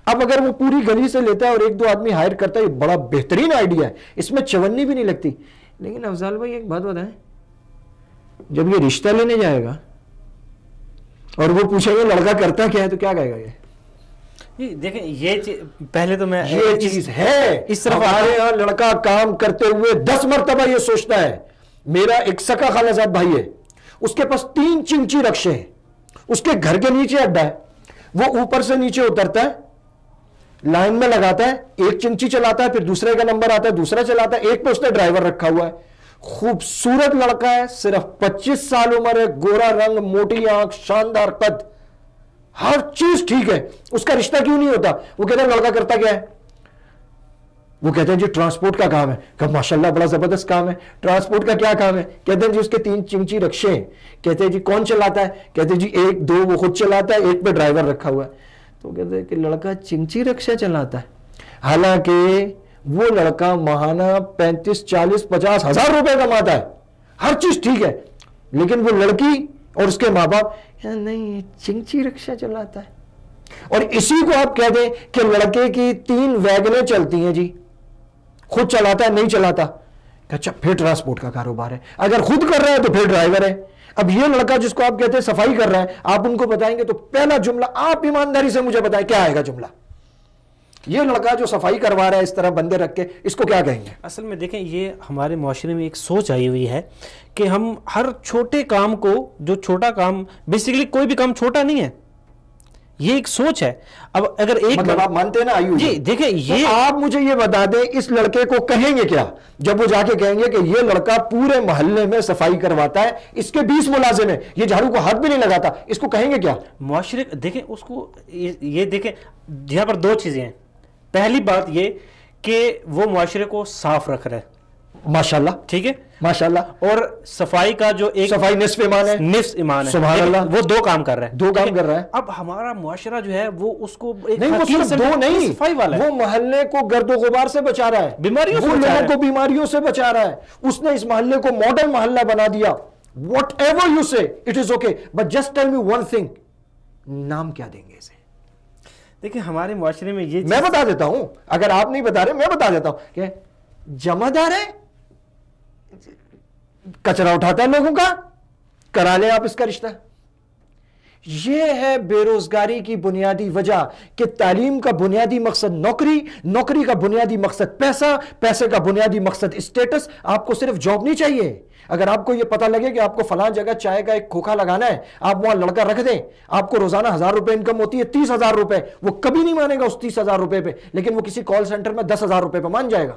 اب اگر وہ پوری گلی سے لیتا ہے اور 1-2 آدمی ہائر کرتا ہے, یہ بڑا بہترین آئیڈیا ہے, اس میں چونی بھی نہیں لگتی. لیکن افضال بھائی ایک بات بتائیں, جب یہ رشتہ لینے جائے گا اور وہ پوچھے گا لڑکا کرتا کیا ہے, تو کیا کہے گا یہ؟ دیکھیں یہ پہلے تو میں یہ چیز ہے اس طرف ہمارے یہاں لڑکا کام کرتے ہوئے 10 مرتبہ یہ سوچتا ہے. میرا ایک سکا خالہ بھائی ہے, اس کے پاس 3 چمچی رکشے ہیں, اس کے گھر کے نیچے اڈا ہے, وہ اوپر سے نیچے اترتا ہے, لائن میں لگاتا ہے, ایک چمچی چلاتا ہے, پھر دوسرے کا نمبر آتا ہے, دوسرا چلاتا ہے, ایک پہ اس نے ڈرائیور رکھا ہوا ہے. خوبصورت لڑکا ہے, صرف 25 سال عمر ہے, گورا رنگ, موٹی آنکھ, شاندار قد, ہر چیز ٹھیک ہے. اس کا رشتہ کیوں نہیں ہوتا؟ وہ کہتے ہیں لڑکا کرتا کیا ہے؟ وہ کہتے ہیں جی ٹرانسپورٹ کا کام ہے. کہ ماشاءاللہ بڑا زبردست کام ہے. ٹرانسپورٹ کا کیا کام ہے؟ کہتے ہیں جی اس کے 3 چمچی رکشے ہیں. کہتے ہیں جی کون چلاتا ہے؟ کہتے ہیں جی 1-2 وہ خود چلاتا ہے, ایک پہ ڈرائیور رکھا ہوا ہے. تو کہتے ہیں کہ لڑکا چمچی رکشہ چلاتا ہے, حالانکہ وہ لڑکا ماہانہ 35, 40, 50 ہزار روپے کماتا ہے, ہر چیز ٹھیک ہے, لیکن وہ لڑکی اور اس کے ماں باپ نہیں چمچی رکشہ چلاتا ہے. اور اسی کو آپ کہہ دیں کہ لڑکے کی 3 ویگنیں چلتی ہیں جی, خود چلاتا ہے نہیں چلاتا, اچھا پھر ٹرانسپورٹ کا کاروبار ہے. اگر خود کر رہا ہے تو پھر ڈرائیور ہے. اب یہ لڑکا جس کو آپ کہتے ہیں صفائی کر رہا ہے, آپ ان کو بتائیں گے تو پہلا جملہ, آپ ایمانداری سے مجھے بتائیں کیا آئے گا جملہ؟ یہ لڑکا جو صفائی کروا رہا ہے اس طرح بندے رکھ کے, اس کو کیا کہیں گے؟ اصل میں دیکھیں یہ ہمارے معاشرے میں ایک سوچ آئی ہوئی ہے کہ ہم ہر چھوٹے کام کو, جو چھوٹا کام بیسیکلی کوئی بھی کام چھوٹا نہیں ہے, یہ ایک سوچ ہے. اب اگر ایک مطلب آپ مانتے ہیں نا آئی ہوئی؟ جی دیکھیں یہ آپ مجھے یہ بتا دیں اس لڑکے کو کہیں گے کیا جب وہ جا کے کہیں گے کہ یہ لڑکا پورے محلے میں صفائی کرواتا ہے, اس کے 20 ملازم ہیں, یہ جھاڑو کو ہاتھ بھی نہیں لگاتا, اس کو کہیں گے کیا؟ معاشرے دیکھیں اس کو, یہ دیکھیں یہاں پر 2 چیزیں ہیں. پہلی بات یہ کہ وہ معاشرے کو صاف رکھ رہا ہے, ماشاءاللہ, ٹھیک ہے ماشاءاللہ, اور صفائی کا جو ایک صفائی نصف ایمان ہے, نصف ایمان ہے, سبحان اللہ, وہ 2 کام کر رہا ہے, 2 کام کر رہا ہے. اب ہمارا معاشرہ جو ہے وہ اس کو نہیں, وہ صرف 2 نہیں, صفائی والا ہے, وہ محلے کو گرد و غبار سے بچا رہا ہے, بیماریوں سے وہ بچا رہا لوگوں کو بیماریوں سے بچا رہا ہے. اس نے اس محلے کو ماڈل محلہ بنا دیا. Whatever you say, it is okay, but just tell me one thing, نام کیا دیں گے اسے؟ دیکھیں ہمارے معاشرے میں یہ میں بتا دیتا ہوں, اگر آپ نہیں بتا رہے میں بتا دیتا ہوں کہ جمع دار ہے, کچرا اٹھاتا ہے لوگوں کا, کرا لیں آپ اس کا رشتہ. یہ ہے بے روزگاری کی بنیادی وجہ کہ تعلیم کا بنیادی مقصد نوکری, نوکری کا بنیادی مقصد پیسہ, پیسے کا بنیادی مقصد اسٹیٹس. آپ کو صرف جاب نہیں چاہیے. اگر آپ کو یہ پتہ لگے کہ آپ کو فلاں جگہ چائے کا ایک کھوکھا لگانا ہے, آپ وہاں لڑکا رکھ دیں, آپ کو روزانہ 1000 روپے انکم ہوتی ہے, 30,000 روپے, وہ کبھی نہیں مانے گا اس 30,000 روپے پہ, لیکن وہ کسی کال سینٹر میں 10,000 روپے پہ مان جائے گا.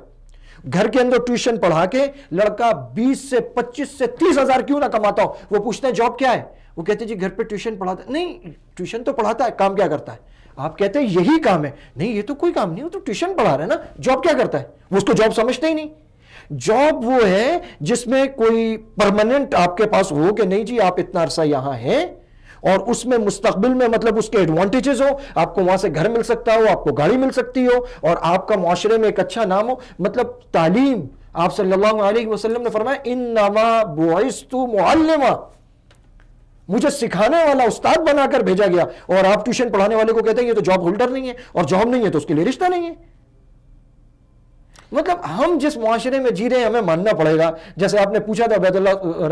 گھر کے اندر ٹیوشن پڑھا کے لڑکا 20 سے 25 سے 30,000 کیوں نہ کماتا ہو, وہ پوچھتے ہیں جاب کیا ہے, وہ کہتے ہیں جی گھر پہ ٹیوشن پڑھاتا ہے. نہیں, ٹیوشن تو پڑھاتا ہے, کام کیا کرتا ہے؟ آپ کہتے ہیں یہی کام ہے. نہیں, یہ تو کوئی کام نہیں, وہ تو ٹیوشن پڑھا رہا ہے نا, جاب کیا کرتا ہے؟ وہ اس کو جاب سمجھتے ہی نہیں. جاب وہ ہے جس میں کوئی پرماننٹ آپ کے پاس ہو کہ نہیں جی آپ اتنا عرصہ یہاں ہیں, اور اس میں مستقبل میں مطلب اس کے ایڈوانٹیجز ہو, آپ کو وہاں سے گھر مل سکتا ہو, آپ کو گاڑی مل سکتی ہو, اور آپ کا معاشرے میں ایک اچھا نام ہو. مطلب تعلیم, آپ صلی اللہ علیہ وسلم نے فرمایا انما بعثت معلما, مجھے سکھانے والا استاد بنا کر بھیجا گیا. اور آپ ٹیوشن پڑھانے والے کو کہتے ہیں یہ تو جاب ہولڈر نہیں ہے, اور جاب نہیں ہے تو اس کے لیے رشتہ نہیں ہے. مطلب ہم جس معاشرے میں جی رہے ہیں ہمیں ماننا پڑے گا. جیسے آپ نے پوچھا تھا عبید اللہ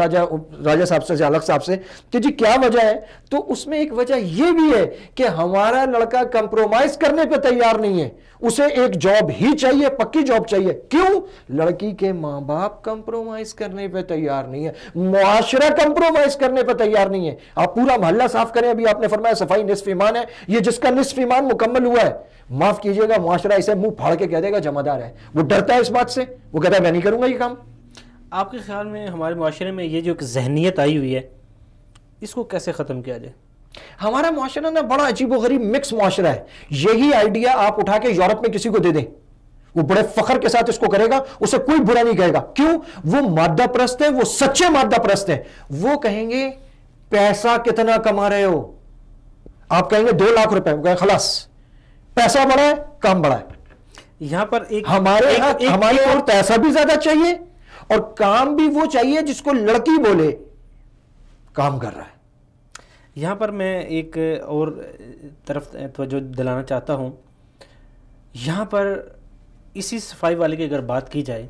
راجہ صاحب سے, الگ صاحب سے, کہ جی کیا وجہ ہے, تو اس میں ایک وجہ یہ بھی ہے کہ ہمارا لڑکا کمپرومائز کرنے پہ تیار نہیں ہے. اسے ایک جاب ہی چاہیے, پکی جاب چاہیے. کیوں؟ لڑکی کے ماں باپ کمپرومائز کرنے پہ تیار نہیں ہے, معاشرہ کمپرومائز کرنے پہ تیار نہیں ہے. آپ پورا محلہ صاف کریں, ابھی آپ نے فرمایا صفائی نصف ایمان ہے, یہ جس کا نصف ایمان مکمل ہوا ہے, معاف کیجئے گا, معاشرہ اسے منہ پھاڑ کے کہہ دے گا جمع دار ہے. وہ ڈرتا ہے اس بات سے, وہ کہتا ہے میں نہیں کروں گا یہ کام. آپ کے خیال میں ہمارے معاشرے میں یہ جو ایک ذہنیت آئی ہوئی ہے, اس کو کیسے ختم کیا جائے؟ ہمارا معاشرہ نا بڑا عجیب و غریب مکس معاشرہ ہے. یہی آئیڈیا آپ اٹھا کے یورپ میں کسی کو دے دیں, وہ بڑے فخر کے ساتھ اس کو کرے گا, اسے کوئی برا نہیں کہے گا. کیوں؟ وہ مادہ پرست ہے, وہ سچے مادہ پرست ہے. وہ کہیں گے پیسہ کتنا کما رہے ہو, آپ کہیں گے 2 لاکھ روپے, وہ کہیں خلاص پیسہ بڑا ہے کام بڑا ہے. یہاں پر ہمارے اور پیسہ بھی زیادہ چاہیے اور کام بھی وہ چاہیے جس کو لڑکی بولے کام کر رہا ہے. یہاں پر میں ایک اور طرف توجہ دلانا چاہتا ہوں. یہاں پر اسی صفائی والے کی اگر بات کی جائے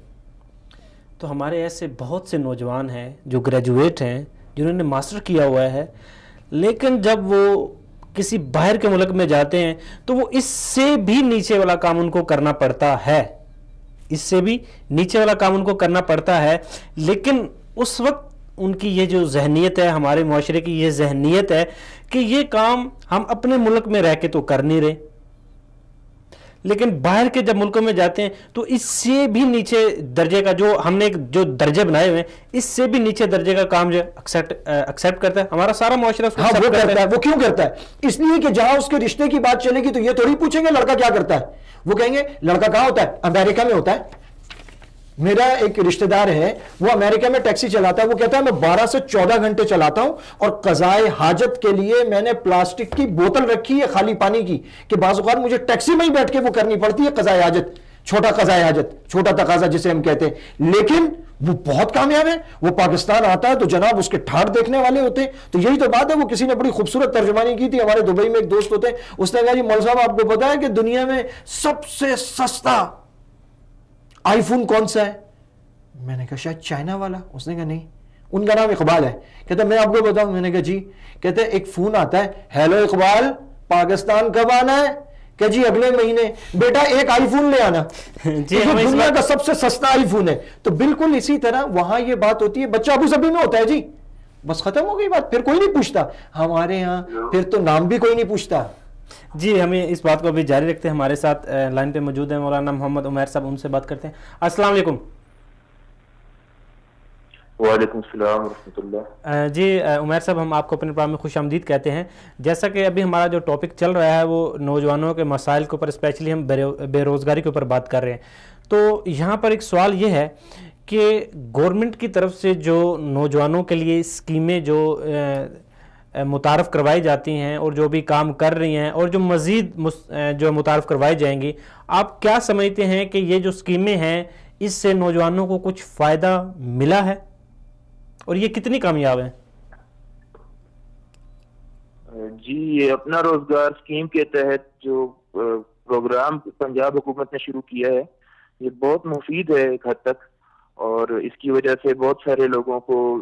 تو ہمارے ایسے بہت سے نوجوان ہیں جو گریجویٹ ہیں, جنہوں نے ماسٹر کیا ہوا ہے, لیکن جب وہ کسی باہر کے ملک میں جاتے ہیں تو وہ اس سے بھی نیچے والا کام ان کو کرنا پڑتا ہے, اس سے بھی نیچے والا کام ان کو کرنا پڑتا ہے. لیکن اس وقت ان کی یہ جو ذہنیت ہے, ہمارے معاشرے کی یہ ذہنیت ہے کہ یہ کام ہم اپنے ملک میں رہ کے تو کر نہیں رہے, لیکن باہر کے جب ملکوں میں جاتے ہیں تو اس سے بھی نیچے درجے کا, جو ہم نے جو درجے بنائے ہوئے ہیں, اس سے بھی نیچے درجے کا کام جو ایکسیپٹ کرتا ہے ہمارا سارا معاشرہ. وہ کرتا ہے. وہ کیوں کرتا ہے؟ اس لیے کہ جہاں اس کے رشتے کی بات چلے گی تو یہ تھوڑی پوچھیں گے لڑکا کیا کرتا ہے. وہ کہیں گے لڑکا کہاں ہوتا ہے؟ امریکہ میں ہوتا ہے. میرا ایک رشتہ دار ہے, وہ امریکہ میں ٹیکسی چلاتا ہے. وہ کہتا ہے میں 12 سے 14 گھنٹے چلاتا ہوں اور قضائے حاجت کے لیے میں نے پلاسٹک کی بوتل رکھی ہے خالی پانی کی, کہ بعض اوقات مجھے ٹیکسی میں ہی بیٹھ کے وہ کرنی پڑتی ہے قضائے حاجت, چھوٹا قضائے حاجت, چھوٹا تقاضا جسے ہم کہتے ہیں. لیکن وہ بہت کامیاب ہے. وہ پاکستان آتا ہے تو جناب اس کے ٹھاٹ دیکھنے والے ہوتے ہیں. تو یہی تو بات ہے. وہ کسی نے بڑی خوبصورت ترجمانی کی تھی. ہمارے دبئی میں ایک دوست ہوتے ہیں, اس نے کہا جی مول صاحب آپ کو پتا ہے کہ دنیا میں سب سے سستا آئی فون کون سا ہے؟ میں نے کہا شاید چائنا والا. اس نے کہا نہیں, ان کا نام اقبال ہے. کہتا میں آپ کو بتاؤں. میں نے کہا جی. کہتے ایک فون آتا ہے, ہیلو اقبال پاکستان کب آنا ہے؟ کہ جی اگلے مہینے. بیٹا ایک آئی فون لے آنا. جی دنیا کا سب سے سستا آئی فون ہے. تو بالکل اسی طرح وہاں یہ بات ہوتی ہے. بچہ ابو ظبی میں ہوتا ہے جی, بس ختم ہو گئی بات, پھر کوئی نہیں پوچھتا. ہمارے ہاں پھر تو نام بھی کوئی نہیں پوچھتا. جی ہمیں اس بات کو ابھی جاری رکھتے ہیں. ہمارے ساتھ لائن پہ موجود ہیں مولانا محمد عمیر صاحب, ان سے بات کرتے ہیں. السلام علیکم. وعلیکم السلام ورحمۃ اللہ. جی عمیر صاحب, ہم آپ کو اپنے پروگرام میں خوش آمدید کہتے ہیں. جیسا کہ ابھی ہمارا جو ٹاپک چل رہا ہے وہ نوجوانوں کے مسائل کے اوپر, اسپیشلی ہم بے روزگاری کے اوپر بات کر رہے ہیں. تو یہاں پر ایک سوال یہ ہے کہ گورنمنٹ کی طرف سے جو نوجوانوں کے لیے اسکیمیں جو متعارف کروائی جاتی ہیں اور جو بھی کام کر رہی ہیں اور جو مزید جو متعارف کروائی جائیں گی, آپ کیا سمجھتے ہیں کہ یہ جو اسکیمیں ہیں اس سے نوجوانوں کو کچھ فائدہ ملا ہے اور یہ کتنی کامیاب ہیں؟ جی یہ اپنا روزگار اسکیم کے تحت جو پروگرام پنجاب حکومت نے شروع کیا ہے یہ بہت مفید ہے ایک حد تک, اور اس کی وجہ سے بہت سارے لوگوں کو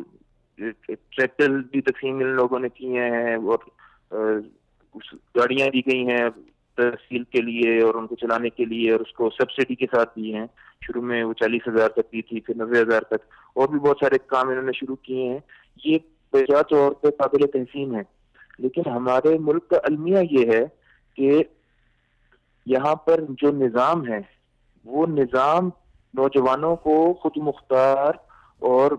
ٹریکٹر بھی تقسیم ان لوگوں نے کیے ہیں اور گاڑیاں دی گئی ہیں تحصیل کے لیے اور ان کو چلانے کے لیے, اور اس کو سبسڈی کے ساتھ دی ہیں. شروع میں وہ 40,000 تک دی تھی, پھر 90,000 تک, اور بھی بہت سارے کام انہوں نے شروع کیے ہیں. یہ بجا طور پہ قابل تحسین ہے. لیکن ہمارے ملک کا المیہ یہ ہے کہ یہاں پر جو نظام ہے وہ نظام نوجوانوں کو خود مختار اور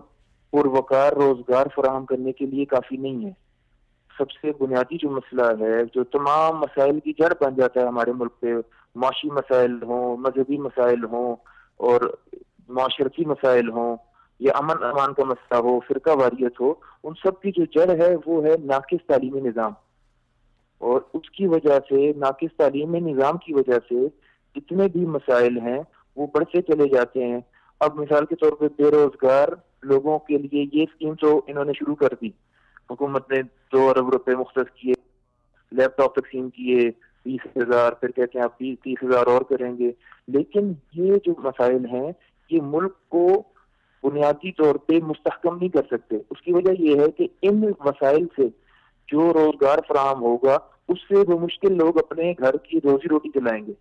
پروقار روزگار فراہم کرنے کے لیے کافی نہیں ہے. سب سے بنیادی جو مسئلہ ہے جو تمام مسائل کی جڑ بن جاتا ہے ہمارے ملک پہ, معاشی مسائل ہوں, مذہبی مسائل ہوں اور معاشرتی مسائل ہوں, یا امن امان کا مسئلہ ہو, فرقہ واریت ہو, ان سب کی جو جڑ ہے وہ ہے ناقص تعلیمی نظام. اور اس کی وجہ سے, ناقص تعلیمی نظام کی وجہ سے جتنے بھی مسائل ہیں وہ بڑھتے چلے جاتے ہیں. اب مثال کے طور پہ بے روزگار لوگوں کے لیے یہ اسکیم تو انہوں نے شروع کر دی, حکومت نے 2 ارب روپے مختص کیے, لیپ ٹاپ تقسیم کیے 20,000, پھر کہتے ہیں آپ 30,000 اور کریں گے. لیکن یہ جو مسائل ہیں یہ ملک کو بنیادی طور پہ مستحکم نہیں کر سکتے. اس کی وجہ یہ ہے کہ ان مسائل سے جو روزگار فراہم ہوگا اس سے وہ مشکل لوگ اپنے گھر کی روزی روٹی چلائیں گے,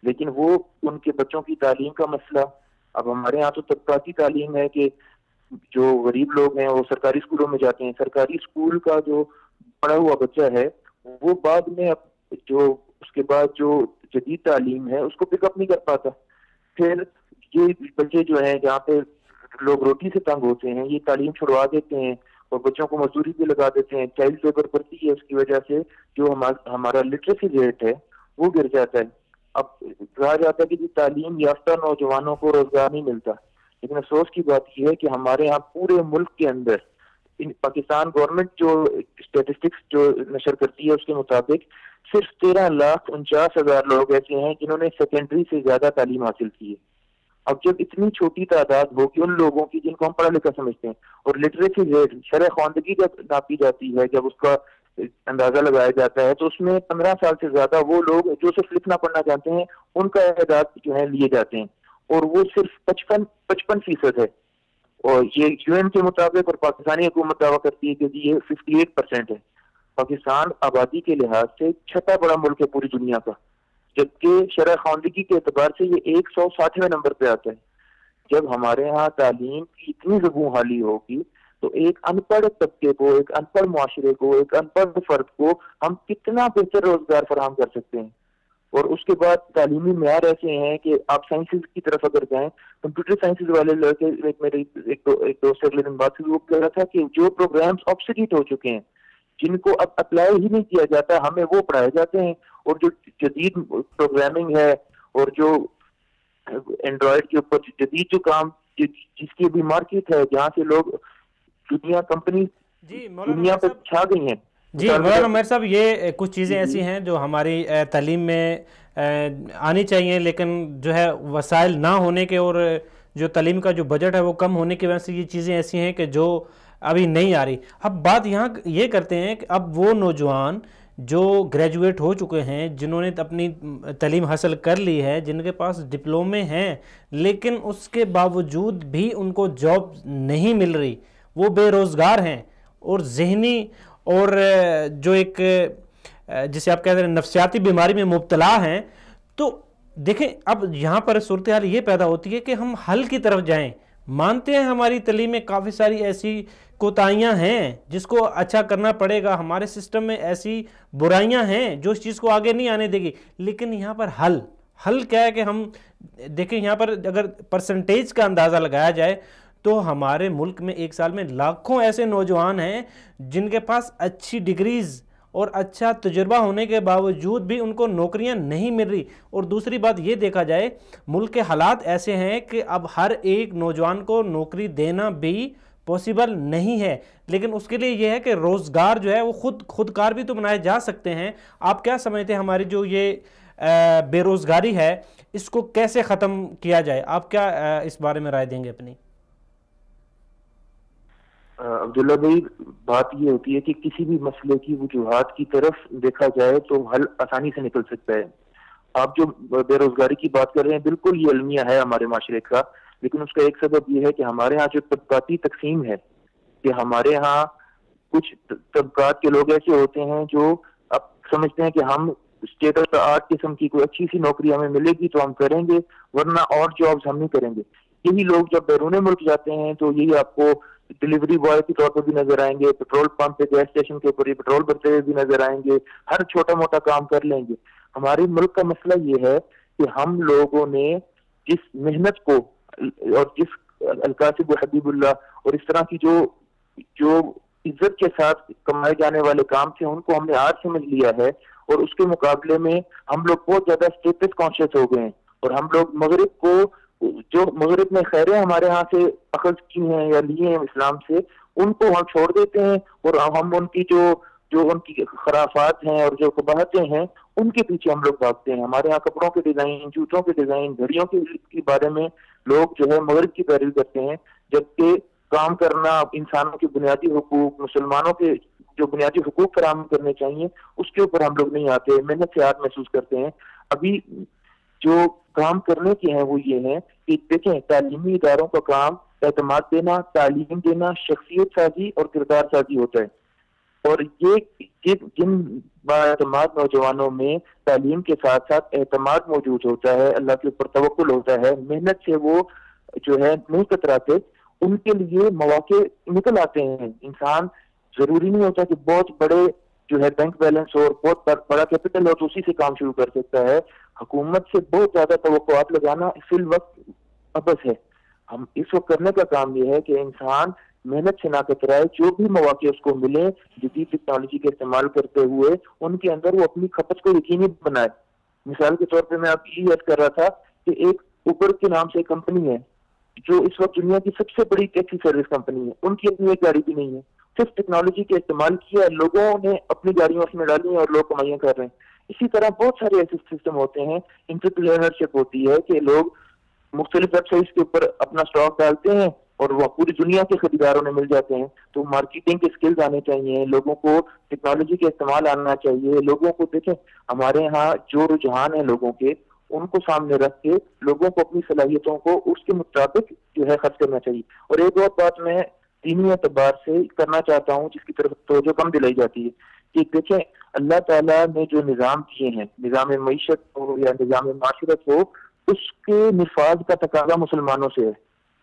لیکن وہ ان کے بچوں کی تعلیم کا مسئلہ. اب ہمارے یہاں تو طبقاتی تعلیم ہے کہ جو غریب لوگ ہیں وہ سرکاری اسکولوں میں جاتے ہیں. سرکاری اسکول کا جو پڑھا ہوا بچہ ہے وہ بعد میں جو اس کے بعد جو جدید تعلیم ہے اس کو پک اپ نہیں کر پاتا. پھر یہ بچے جو ہیں جہاں پہ لوگ روٹی سے تنگ ہوتے ہیں یہ تعلیم چھڑوا دیتے ہیں اور بچوں کو مزدوری بھی لگا دیتے ہیں. چائلڈ لیبر بڑھتی ہے, اس کی وجہ سے جو ہمارا لٹریسی ریٹ ہے وہ گر جاتا ہے. اب کہا جاتا ہے کہ تعلیم یافتہ نوجوانوں کو روزگار نہیں ملتا، لیکن افسوس کی بات یہ ہے کہ ہمارے یہاں پورے ملک کے اندر پاکستان گورنمنٹ جو اسٹیٹسٹکس جو نشر کرتی ہے اس کے مطابق صرف 13,49,000 لوگ ایسے ہیں جنہوں نے سیکنڈری سے زیادہ تعلیم حاصل کی ہے. اب جب اتنی چھوٹی تعداد ہوگی ان لوگوں کی جن کو ہم پڑھا لکھا سمجھتے ہیں، اور لٹریسی ریٹ شرح خواندگی جب ناپی جاتی ہے، جب اس کا اندازہ لگایا جاتا ہے، تو اس میں 15 سال سے زیادہ وہ لوگ جو صرف لکھنا پڑھنا چاہتے ہیں ان کا اعداد جو ہے لیے جاتے ہیں، اور وہ صرف 55% ہے. اور یہ یو این کے مطابق اور پاکستانی حکومت دعویٰ کرتی ہے کہ یہ 58% ہے. پاکستان آبادی کے لحاظ سے چھٹا بڑا ملک ہے پوری دنیا کا، جبکہ شرح خواندگی کے اعتبار سے یہ 160ویں نمبر پہ آتا ہے. جب ہمارے ہاں تعلیم کی اتنی زبوں حالی ہوگی تو ایک ان پڑھ طبقے کو، ایک ان پڑھ معاشرے کو، ایک ان پڑھ فرد کو ہم کتنا بہتر روزگار فراہم کر سکتے ہیں. اور اس کے بعد تعلیمی معیار ایسے ہیں کہ آپ سائنسز کی طرف اگر جائیں، کمپیوٹر سائنسز والے لڑکے میرے ایک دوست اگلے دن بات وہ کہہ رہا تھا کہ جو پروگرامز آبسلیٹ ہو چکے ہیں، جن کو اب اپلائی ہی نہیں کیا جاتا، ہمیں وہ پڑھائے جاتے ہیں، اور جو جدید پروگرامنگ ہے اور جو اینڈرائڈ کے اوپر جدید جو کام جس کی بھی مارکیٹ ہے، جہاں سے لوگ دنیا کمپنی دنیا پہ چھا گئی ہیں. جی مولانا عمیر صاحب، یہ کچھ چیزیں ایسی ہیں جو ہماری تعلیم میں آنی چاہیے، لیکن جو ہے وسائل نہ ہونے کے اور جو تعلیم کا جو بجٹ ہے وہ کم ہونے کی وجہ سے یہ چیزیں ایسی ہیں کہ جو ابھی نہیں آ رہی. اب بات یہاں یہ کرتے ہیں کہ اب وہ نوجوان جو گریجویٹ ہو چکے ہیں، جنہوں نے اپنی تعلیم حاصل کر لی ہے، جن کے پاس ڈپلومے ہیں، لیکن اس کے باوجود بھی ان کو جاب نہیں مل رہی، وہ بے روزگار ہیں اور ذہنی اور جو ایک جسے آپ کہتے ہیں نفسیاتی بیماری میں مبتلا ہیں. تو دیکھیں اب یہاں پر صورتحال یہ پیدا ہوتی ہے کہ ہم حل کی طرف جائیں. مانتے ہیں ہماری تعلیم میں کافی ساری ایسی کوتاہیاں ہیں جس کو اچھا کرنا پڑے گا، ہمارے سسٹم میں ایسی برائیاں ہیں جو اس چیز کو آگے نہیں آنے دے گی، لیکن یہاں پر حل کیا ہے کہ ہم دیکھیں یہاں پر اگر پرسنٹیج کا اندازہ لگایا جائے تو ہمارے ملک میں ایک سال میں لاکھوں ایسے نوجوان ہیں جن کے پاس اچھی ڈگریز اور اچھا تجربہ ہونے کے باوجود بھی ان کو نوکریاں نہیں مل رہی. اور دوسری بات یہ دیکھا جائے ملک کے حالات ایسے ہیں کہ اب ہر ایک نوجوان کو نوکری دینا بھی پاسبل نہیں ہے، لیکن اس کے لیے یہ ہے کہ روزگار جو ہے وہ خودکار بھی تو بنائے جا سکتے ہیں. آپ کیا سمجھتے ہیں ہماری جو یہ بے روزگاری ہے اس کو کیسے ختم کیا جائے؟ آپ کیا اس بارے میں رائے دیں گے اپنی؟ عبداللہ بھائی، بات یہ ہوتی ہے کہ کسی بھی مسئلے کی وجوہات کی طرف دیکھا جائے تو حل آسانی سے نکل سکتا ہے. آپ جو بے روزگاری کی بات کر رہے ہیں بالکل یہ المیہ ہے ہمارے معاشرے کا، لیکن اس کا ایک سبب یہ ہے کہ ہمارے ہاں جو طبقاتی تقسیم ہے کہ ہمارے ہاں کچھ طبقات کے لوگ ایسے ہوتے ہیں جو اب سمجھتے ہیں کہ ہم اسٹیٹ آف دا آرٹ قسم کی کوئی اچھی سی نوکری ہمیں ملے گی تو ہم کریں گے، ورنہ اور جابز ہم نہیں کریں گے. یہی لوگ جب بیرون ملک جاتے ہیں تو یہی آپ کو ڈلیوری بوائے کے طور پہ بھی نظر آئیں گے، پیٹرول پمپ پہ گیس اسٹیشن کے اوپر پیٹرول بھرتے ہوئے بھی نظر آئیں گے، ہر چھوٹا موٹا کام کر لیں گے. ہمارے ملک کا مسئلہ یہ ہے کہ ہم لوگوں نے جس محنت کو اور جس القاسب حبیب اللہ اور اس طرح کی جو عزت کے ساتھ کمائے جانے والے کام تھے ان کو ہم نے آج سمجھ لیا ہے، اور اس کے مقابلے میں ہم لوگ بہت زیادہ اسٹیٹس کانشیس ہو گئے ہیں، اور ہم لوگ مغرب کو جو مغرب میں خیریں ہمارے ہاں سے اخذ کی ہیں یا لیے ہیں اسلام سے، ان کو ہم چھوڑ دیتے ہیں، اور ہم ان کی جو ان کی خرافات ہیں اور جو قباحتیں ہیں ان کے پیچھے ہم لوگ بھاگتے ہیں. ہمارے ہاں کپڑوں کے ڈیزائن، جوتوں کے ڈیزائن، گھڑیوں کے بارے میں لوگ جو ہے مغرب کی پیروی کرتے ہیں، جبکہ کام کرنا، انسانوں کے بنیادی حقوق، مسلمانوں کے جو بنیادی حقوق فراہم کرنے چاہیے اس کے اوپر ہم لوگ نہیں آتے، محنت سے ہاتھ محسوس کرتے ہیں. ابھی جو کام کرنے کے ہیں وہ یہ ہیں کہ دیکھیں تعلیمی اداروں کا کام اعتماد دینا، تعلیم دینا، شخصیت سازی اور کردار سازی ہوتا ہے، اور یہ جن بااعتماد نوجوانوں میں تعلیم کے ساتھ ساتھ اعتماد موجود ہوتا ہے، اللہ کے اوپر توکل ہوتا ہے، محنت سے وہ جو ہے نہیں کتراتے، ان کے لیے مواقع نکل آتے ہیں. انسان ضروری نہیں ہوتا کہ بہت بڑے جو ہے بینک بیلنس اور بہت بڑا کیپٹل ہو تو اسی سے کام شروع کر سکتا ہے. حکومت سے بہت زیادہ توقعات لگانا فی الوقت ابس ہے. ہم اس وقت کرنے کا کام یہ ہے کہ انسان محنت سے نہ کترائے، جو بھی مواقع اس کو ملے جدید ٹیکنالوجی کا استعمال کرتے ہوئے ان کے اندر وہ اپنی کھپت کو یقینی بنائے. مثال کے طور پہ میں آپ یہ یاد کر رہا تھا کہ ایک اوبر کے نام سے ایک کمپنی ہے جو اس وقت دنیا کی سب سے بڑی ٹیکسی سروس کمپنی ہے. ان کی اپنی ایک گاڑی بھی نہیں ہے, صرف ٹیکنالوجی کا استعمال کیا, لوگوں نے اپنی گاڑیاں اس میں ڈالی ہیں اور لوگ کمائیاں کر رہے ہیں. اسی طرح بہت سارے ایسے سسٹم ہوتے ہیں, انٹرپرینرشپ ہوتی ہے کہ لوگ مختلف ویب سائٹس کے اوپر اپنا اسٹاک ڈالتے ہیں اور وہ پوری دنیا کے خریداروں میں مل جاتے ہیں. تو مارکیٹنگ کے اسکلز آنے چاہیے, لوگوں کو ٹیکنالوجی کا استعمال آنا چاہیے. لوگوں کو دیکھیں, ہمارے ہاں جو رجحان ہے لوگوں کے, ان کو سامنے رکھ کے لوگوں کو اپنی صلاحیتوں کو اس کے مطابق جو ہے خرچ کرنا چاہیے. اور ایک اور بات میں دینی اعتبار سے کرنا چاہتا ہوں جس کی طرف توجہ کم دلائی جاتی ہے کہ دیکھیں اللہ تعالیٰ نے جو نظام کیے ہیں, نظام معیشت ہو یا نظام معاشرت ہو, اس کے نفاذ کا تقاضا مسلمانوں سے ہے.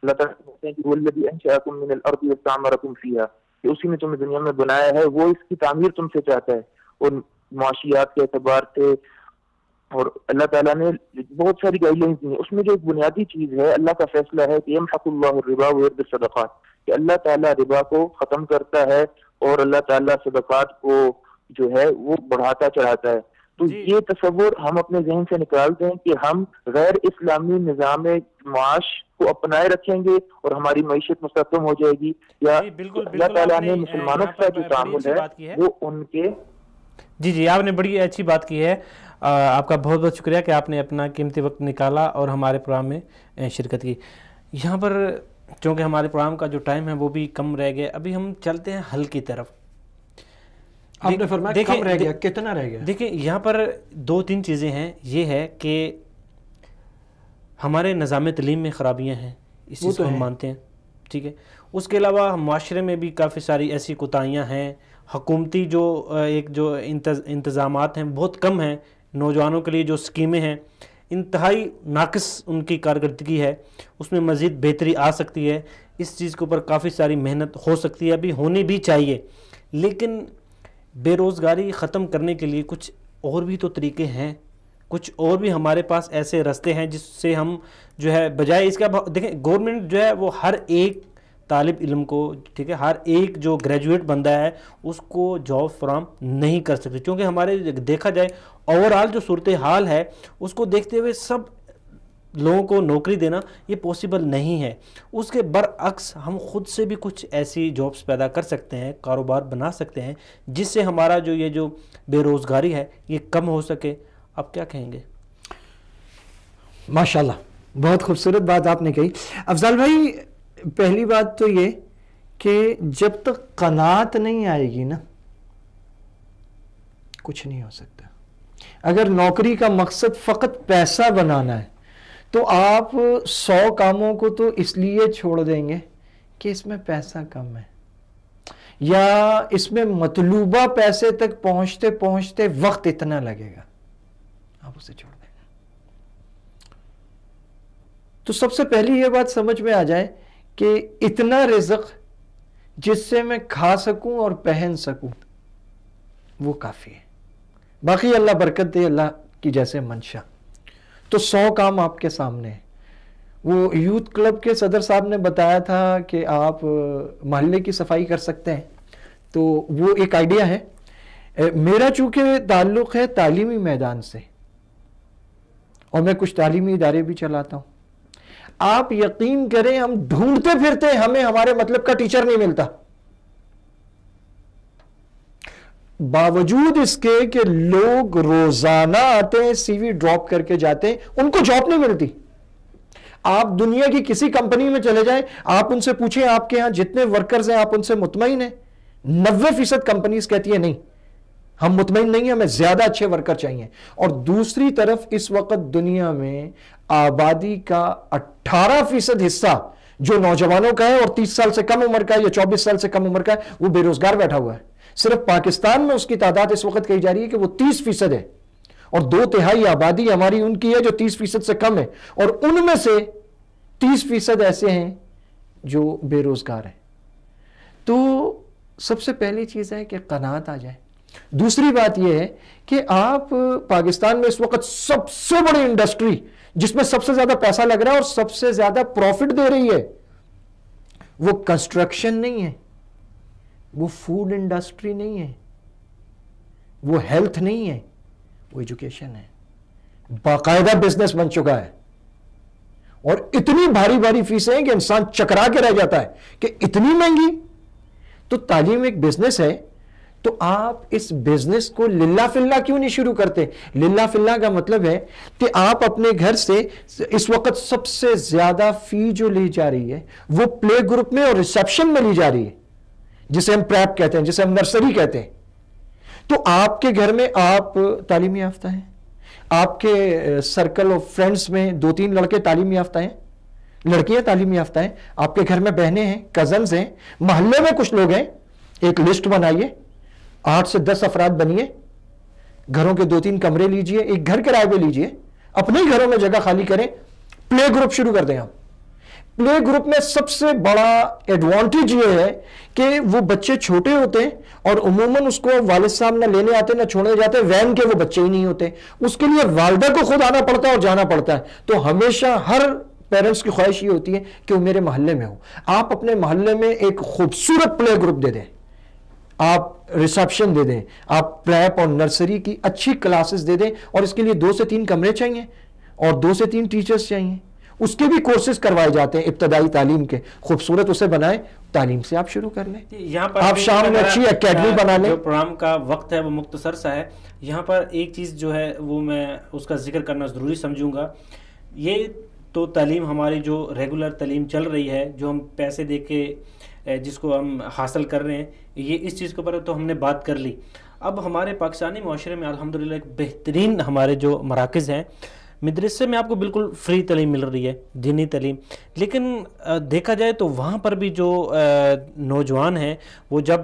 اللہ تعالیٰ کہتے ہیں کہ وَالَّذِي أَنشَأَكُم مِّنَ الْأَرْضِ وَاسْتَعْمَرَكُم فِيهَا, کہ اسی نے تمہیں دنیا میں بنایا ہے, وہ اس کی تعمیر تم سے چاہتا ہے. اور معاشیات کے اعتبار سے اور اللہ تعالیٰ نے بہت ساری گائیڈ لائنس دی ہیں. اس میں جو ایک بنیادی چیز ہے, اللہ کا فیصلہ ہے کہ يَمْحَقُ اللَّهُ الرِّبَا وَيُرْبِي الصَّدَقَاتِ, کہ اللہ تعالیٰ ربا کو ختم کرتا ہے اور اللہ تعالیٰ صدقات کو جو ہے وہ بڑھاتا چڑھاتا ہے. تو یہ تصور ہم اپنے ذہن سے نکال دیں کہ ہم غیر اسلامی نظام معاش کو اپنائے رکھیں گے اور ہماری معیشت مستحکم ہو جائے گی, یا اللہ تعالیٰ نے مسلمانوں کے ساتھ جو تعامل ہے وہ ان کے. جی آپ نے بڑی اچھی بات کی ہے. آپ کا بہت بہت شکریہ کہ آپ نے اپنا قیمتی وقت نکالا اور ہمارے پروگرام میں شرکت کی. یہاں پر چونکہ ہمارے پروگرام کا جو ٹائم ہے وہ بھی کم رہ گیا, ابھی ہم چلتے ہیں حل کی طرف. آپ نے فرمایا کم رہ گیا, کتنا رہ گیا؟ دیکھیں یہاں پر 2-3 چیزیں ہیں. یہ ہے کہ ہمارے نظام تعلیم میں خرابیاں ہیں, اس چیز کو ہم مانتے ہیں, ٹھیک ہے. اس کے علاوہ معاشرے میں بھی کافی ساری ایسی کوتاہیاں ہیں. حکومتی جو انتظامات ہیں بہت کم ہیں. نوجوانوں کے لیے جو اسکیمیں ہیں انتہائی ناقص ان کی کارکردگی ہے, اس میں مزید بہتری آ سکتی ہے. اس چیز کے اوپر کافی ساری محنت ہو سکتی ہے, ابھی ہونی بھی چاہیے. لیکن بے روزگاری ختم کرنے کے لیے کچھ اور بھی تو طریقے ہیں, کچھ اور بھی ہمارے پاس ایسے راستے ہیں جس سے ہم جو ہے بجائے اس کا, دیکھیں گورنمنٹ جو ہے وہ ہر ایک طالب علم کو, ٹھیک ہے, ہر ایک جو گریجویٹ بندہ ہے اس کو جاب فراہم نہیں کر سکتے, کیونکہ ہمارے دیکھا جائے اوورآل جو صورتحال ہے اس کو دیکھتے ہوئے سب لوگوں کو نوکری دینا یہ پاسبل نہیں ہے. اس کے برعکس ہم خود سے بھی کچھ ایسی جابس پیدا کر سکتے ہیں, کاروبار بنا سکتے ہیں جس سے ہمارا جو یہ جو بے روزگاری ہے یہ کم ہو سکے. آپ کیا کہیں گے؟ ماشاءاللہ بہت خوبصورت بات آپ نے کہی. افضل بھائی, پہلی بات تو یہ کہ جب تک قناعت نہیں آئے گی نا کچھ نہیں ہو سکتا. اگر نوکری کا مقصد فقط پیسہ بنانا ہے تو آپ 100 کاموں کو تو اس لیے چھوڑ دیں گے کہ اس میں پیسہ کم ہے یا اس میں مطلوبہ پیسے تک پہنچتے پہنچتے وقت اتنا لگے گا, آپ اسے چھوڑ دیں گے. تو سب سے پہلی یہ بات سمجھ میں آ جائے کہ اتنا رزق جس سے میں کھا سکوں اور پہن سکوں وہ کافی ہے, باقی اللہ برکت دے, اللہ کی جیسے منشا. تو 100 کام آپ کے سامنے ہیں. وہ یوتھ کلب کے صدر صاحب نے بتایا تھا کہ آپ محلے کی صفائی کر سکتے ہیں, تو وہ ایک آئیڈیا ہے. میرا چونکہ تعلق ہے تعلیمی میدان سے اور میں کچھ تعلیمی ادارے بھی چلاتا ہوں, آپ یقین کریں ہم ڈھونڈتے پھرتے ہمیں ہمارے مطلب کا ٹیچر نہیں ملتا, باوجود اس کے کہ لوگ روزانہ آتے ہیں, سی وی ڈراپ کر کے جاتے ہیں, ان کو جاب نہیں ملتی. آپ دنیا کی کسی کمپنی میں چلے جائیں, آپ ان سے پوچھیں آپ کے ہاں جتنے ورکرز ہیں آپ ان سے مطمئن ہیں, 90% کمپنیز کہتی ہیں نہیں ہم مطمئن نہیں ہیں, ہمیں زیادہ اچھے ورکر چاہیے. اور دوسری طرف اس وقت دنیا میں آبادی کا 18% حصہ جو نوجوانوں کا ہے اور 30 سال سے کم عمر کا ہے یا 24 سال سے کم عمر کا ہے وہ بے روزگار بیٹھا ہوا ہے. صرف پاکستان میں اس کی تعداد اس وقت کہی جا رہی ہے کہ وہ 30% ہے, اور 2/3 آبادی ہماری ان کی ہے جو 30% سے کم ہے, اور ان میں سے 30% ایسے ہیں جو بے روزگار ہیں. تو سب سے پہلی چیز ہے کہ قناعت آ جائے. دوسری بات یہ ہے کہ آپ پاکستان میں اس وقت سب سے بڑی انڈسٹری جس میں سب سے زیادہ پیسہ لگ رہا ہے اور سب سے زیادہ پروفٹ دے رہی ہے وہ کنسٹرکشن نہیں ہے, وہ فوڈ انڈسٹری نہیں ہے, وہ ہیلتھ نہیں ہے, وہ ایجوکیشن ہے. باقاعدہ بزنس بن چکا ہے، اور اتنی بھاری بھاری فیسیں ہیں کہ انسان چکرا کے رہ جاتا ہے کہ اتنی مہنگی. تو تعلیم ایک بزنس ہے، تو آپ اس بزنس کو للہ فی اللہ کیوں نہیں شروع کرتے؟ للہ فی اللہ کا مطلب ہے کہ آپ اپنے گھر سے اس وقت سب سے زیادہ فی جو لی جا رہی ہے وہ پلے گروپ میں اور ریسیپشن میں لی جا رہی ہے، جسے ہم پریپ کہتے ہیں، جسے ہم نرسری کہتے ہیں. تو آپ کے گھر میں آپ تعلیم یافتہ ہیں، آپ کے سرکل آف فرینڈز میں 2-3 لڑکے تعلیم یافتہ ہیں، لڑکیاں تعلیم یافتہ ہیں، آپ کے گھر میں بہنیں ہیں، کزنز ہیں، محلے میں کچھ لوگ ہیں. ایک لسٹ بنائیے، 8 سے 10 افراد بنیے، گھروں کے 2-3 کمرے لیجئے، ایک گھر کرائے پہ لیجئے، اپنے ہی گھروں میں جگہ خالی کریں، پلے گروپ شروع کر دیں. آپ پلے گروپ میں سب سے بڑا ایڈوانٹیج یہ ہے کہ وہ بچے چھوٹے ہوتے ہیں اور عموماً اس کو والد صاحب نہ لینے آتے نہ چھوڑنے جاتے، وین کے وہ بچے ہی نہیں ہوتے، اس کے لیے والدہ کو خود آنا پڑتا ہے اور جانا پڑتا ہے. تو ہمیشہ ہر پیرنٹس کی خواہش یہ ہوتی ہے کہ وہ میرے محلے میں ہو. آپ اپنے محلے میں ایک خوبصورت پلے گروپ دے دیں، آپ ریسیپشن دے دیں، آپ پریپ اور نرسری کی اچھی کلاسز دے دیں، اور اس کے لیے 2 سے 3 کمرے چاہیے اور 2 سے 3 ٹیچرز چاہیے. اس کے بھی کورسز کروائے جاتے ہیں ابتدائی تعلیم کے، خوبصورت اسے بنائیں، تعلیم سے آپ شروع کر لیں. یہاں پر آپ شام میں اچھی اکیڈمی بنا لیں. جو پروگرام کا وقت ہے وہ مختصر سا ہے، یہاں پر ایک چیز جو ہے وہ میں اس کا ذکر کرنا ضروری سمجھوں گا. یہ تو تعلیم ہماری جو ریگولر تعلیم چل رہی ہے، جو ہم پیسے دے کے جس کو ہم حاصل کر رہے ہیں، یہ اس چیز کے اوپر تو ہم نے بات کر لی. اب ہمارے پاکستانی معاشرے میں الحمدللہ ایک بہترین ہمارے جو مراکز ہیں، مدرسے میں آپ کو بالکل فری تعلیم مل رہی ہے، دینی تعلیم. لیکن دیکھا جائے تو وہاں پر بھی جو نوجوان ہیں وہ جب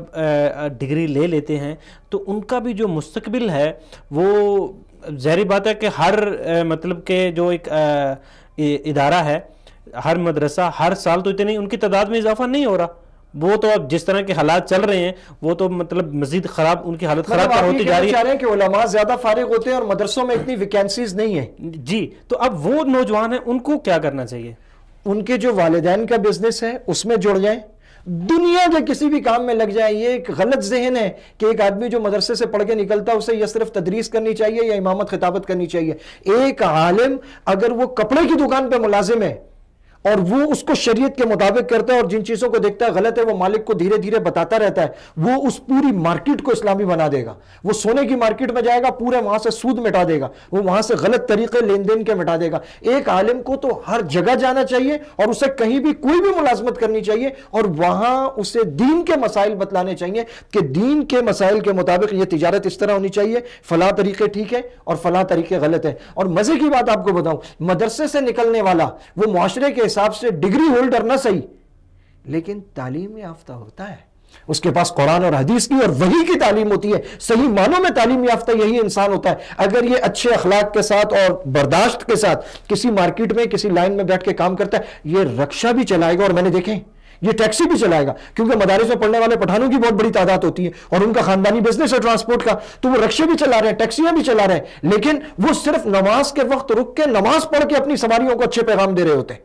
ڈگری لے لیتے ہیں تو ان کا بھی جو مستقبل ہے وہ ظاہری بات ہے کہ ہر مطلب کہ جو ایک ادارہ ہے، ہر مدرسہ ہر سال تو اتنی ان کی تعداد میں اضافہ نہیں ہو رہا. وہ تو اب جس طرح کے حالات چل رہے ہیں وہ تو مطلب مزید خراب، ان کی حالت خراب ہوتی جا رہی ہے. چاہ رہے ہیں کہ علماء زیادہ فارغ ہوتے ہیں اور مدرسوں میں اتنی ویکینسیز نہیں ہیں. جی، تو اب وہ نوجوان ہیں، ان کو کیا کرنا چاہیے؟ ان کے جو والدین کا بزنس ہے اس میں جڑ جائیں، دنیا کے کسی بھی کام میں لگ جائیں. یہ ایک غلط ذہن ہے کہ ایک آدمی جو مدرسے سے پڑھ کے نکلتا ہے اسے یا صرف تدریس کرنی چاہیے یا امامت خطابت کرنی چاہیے. ایک عالم اگر وہ کپڑے کی دکان پہ ملازم ہے اور وہ اس کو شریعت کے مطابق کرتا ہے اور جن چیزوں کو دیکھتا ہے غلط ہے وہ مالک کو دھیرے دھیرے بتاتا رہتا ہے، وہ اس پوری مارکیٹ کو اسلامی بنا دے گا. وہ سونے کی مارکیٹ میں جائے گا، پورے وہاں سے سود مٹا دے گا، وہ وہاں سے غلط طریقے لین دین کے مٹا دے گا. ایک عالم کو تو ہر جگہ جانا چاہیے اور اسے کہیں بھی کوئی بھی ملازمت کرنی چاہیے اور وہاں اسے دین کے مسائل بتلانے چاہیے کہ دین کے مسائل کے مطابق یہ تجارت اس طرح ہونی چاہیے، فلاں طریقے ٹھیک ہے اور فلاں طریقے غلط ہے. اور مزے کی بات آپ کو بتاؤں، مدرسے سے نکلنے والا وہ معاشرے کے حساب سے ڈگری ہولڈر نہ صحیح لیکن تعلیم یافتہ ہوتا ہے، اس کے پاس قرآن اور حدیث کی اور وحی کی تعلیم ہوتی ہے. صحیح معنوں میں تعلیم یافتہ یہی انسان ہوتا ہے. اگر یہ اچھے اخلاق کے ساتھ اور برداشت کے ساتھ کسی مارکیٹ میں کسی لائن میں بیٹھ کے کام کرتا ہے، یہ رکشہ بھی چلائے گا اور میں نے دیکھیں یہ ٹیکسی بھی چلائے گا، کیونکہ مدارس میں پڑھنے والے پٹھانوں کی بہت بڑی تعداد ہوتی ہے اور ان کا خاندانی بزنس ہے ٹرانسپورٹ کا، تو وہ رکشے بھی چلا رہے ہیں، ٹیکسیاں بھی چلا رہے ہیں، لیکن وہ صرف نماز کے وقت رک کے نماز پڑھ کے اپنی سواریوں کو اچھے پیغام دے رہے ہوتے ہیں.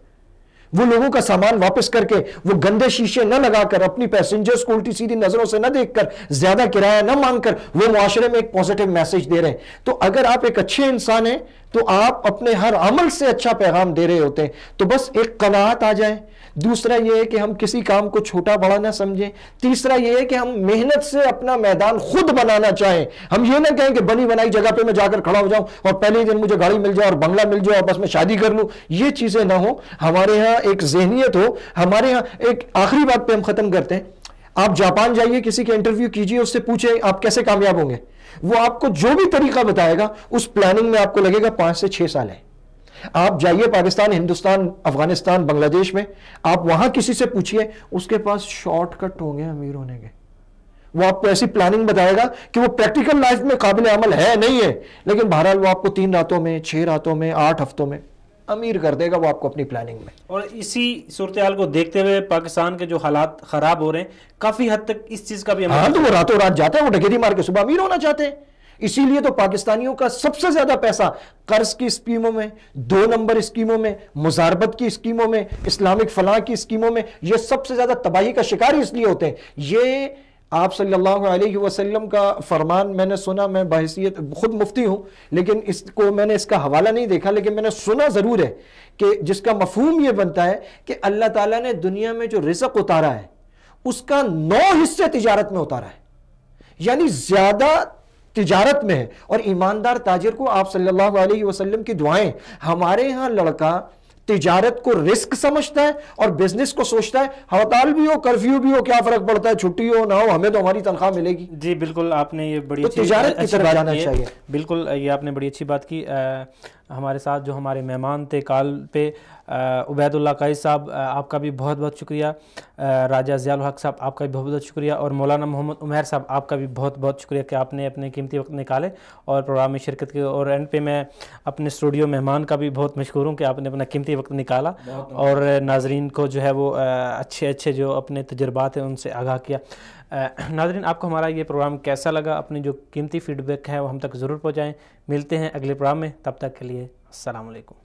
وہ لوگوں کا سامان واپس کر کے، وہ گندے شیشے نہ لگا کر، اپنی پیسنجرز کو الٹی سیدھی نظروں سے نہ دیکھ کر، زیادہ کرایہ نہ مانگ کر، وہ معاشرے میں ایک پوزیٹیو میسج دے رہے ہیں. تو اگر آپ ایک اچھے انسان ہیں تو آپ اپنے ہر عمل سے اچھا پیغام دے رہے ہوتے ہیں. تو بس ایک قناعت آ جائے. دوسرا یہ ہے کہ ہم کسی کام کو چھوٹا بڑا نہ سمجھیں. تیسرا یہ ہے کہ ہم محنت سے اپنا میدان خود بنانا چاہیں. ہم یہ نہ کہیں کہ بنی بنائی جگہ پہ میں جا کر کھڑا ہو جاؤں اور پہلے ہی دن مجھے گاڑی مل جائے اور بنگلہ مل جائے اور بس میں شادی کر لوں. یہ چیزیں نہ ہوں. ہمارے ہاں ایک ذہنیت ہو. ہمارے ہاں ایک آخری بات پہ ہم ختم کرتے ہیں. آپ جاپان جائیے، کسی کے انٹرویو کیجئے، اس سے پوچھیں آپ کیسے کامیاب ہوں گے، وہ آپ کو جو بھی طریقہ بتائے گا اس پلاننگ میں آپ کو لگے گا 5 سے 6 سال ہے. آپ جائیے پاکستان، ہندوستان، افغانستان، بنگلہ دیش میں، آپ وہاں کسی سے پوچھئے، اس کے پاس شارٹ کٹ ہوں گے امیر ہونے کے. وہ آپ کو ایسی پلاننگ بتائے گا کہ وہ پریکٹیکل لائف میں قابل عمل ہے نہیں ہے، لیکن بہرحال وہ آپ کو 3 راتوں میں، 6 راتوں میں، 8 ہفتوں میں امیر کر دے گا وہ آپ کو اپنی پلاننگ میں. اور اسی صورتحال کو دیکھتے ہوئے پاکستان کے جو حالات خراب ہو رہے ہیں کافی حد تک اس چیز کا بھی ہاں، تو وہ راتوں رات جاتے ہیں، وہ ڈکیتی مار کے صبح امیر ہونا چاہتے ہیں. اسی لیے تو پاکستانیوں کا سب سے زیادہ پیسہ قرض کی اسکیموں میں، 2 نمبر اسکیموں میں، مزاربت کی اسکیموں میں، اسلامک فلاح کی اسکیموں میں، یہ سب سے زیادہ تباہی کا شکار اس لیے ہوتے ہیں. یہ آپ صلی اللہ علیہ وسلم کا فرمان میں نے سنا، میں بحیثیت خود مفتی ہوں لیکن اس کو میں نے اس کا حوالہ نہیں دیکھا، لیکن میں نے سنا ضرور ہے کہ جس کا مفہوم یہ بنتا ہے کہ اللہ تعالیٰ نے دنیا میں جو رزق اتارا ہے اس کا 9 حصے تجارت میں اتارا ہے، یعنی زیادہ تجارت میں ہے. اور ایماندار تاجر کو آپ صلی اللہ علیہ وسلم کی دعائیں، ہمارے ہاں لڑکا تجارت کو رسک سمجھتا ہے اور بزنس کو سوچتا ہے ہڑتال بھی ہو کرفیو بھی ہو کیا فرق پڑتا ہے، چھٹی ہو نہ ہو ہمیں تو ہماری تنخواہ ملے گی. جی بالکل، آپ نے یہ بڑی تو تجارت کی طرف جانا چاہیے. بالکل یہ آپ نے بڑی اچھی بات کی. ہمارے ساتھ جو ہمارے مہمان تھے کال پہ، عبید اللہ قائد صاحب آپ کا بھی بہت بہت شکریہ، راجہ ضیاء الحق صاحب آپ کا بھی بہت بہت شکریہ، اور مولانا محمد عمیر صاحب آپ کا بھی بہت بہت شکریہ کہ آپ نے اپنے قیمتی وقت نکالے اور پروگرام میں شرکت کی. اور اینڈ پہ میں اپنے اسٹوڈیو مہمان کا بھی بہت مشکور ہوں کہ آپ نے اپنا قیمتی وقت نکالا اور ناظرین کو جو ہے وہ اچھے جو اپنے تجربات ہیں ان سے آگاہ کیا. ناظرین آپ کو ہمارا یہ پروگرام کیسا لگا؟ اپنی جو قیمتی فیڈ بیک ہے وہ ہم تک ضرور پہنچائیں. ملتے ہیں اگلے پروگرام میں، تب تک کے لیے السلام علیکم.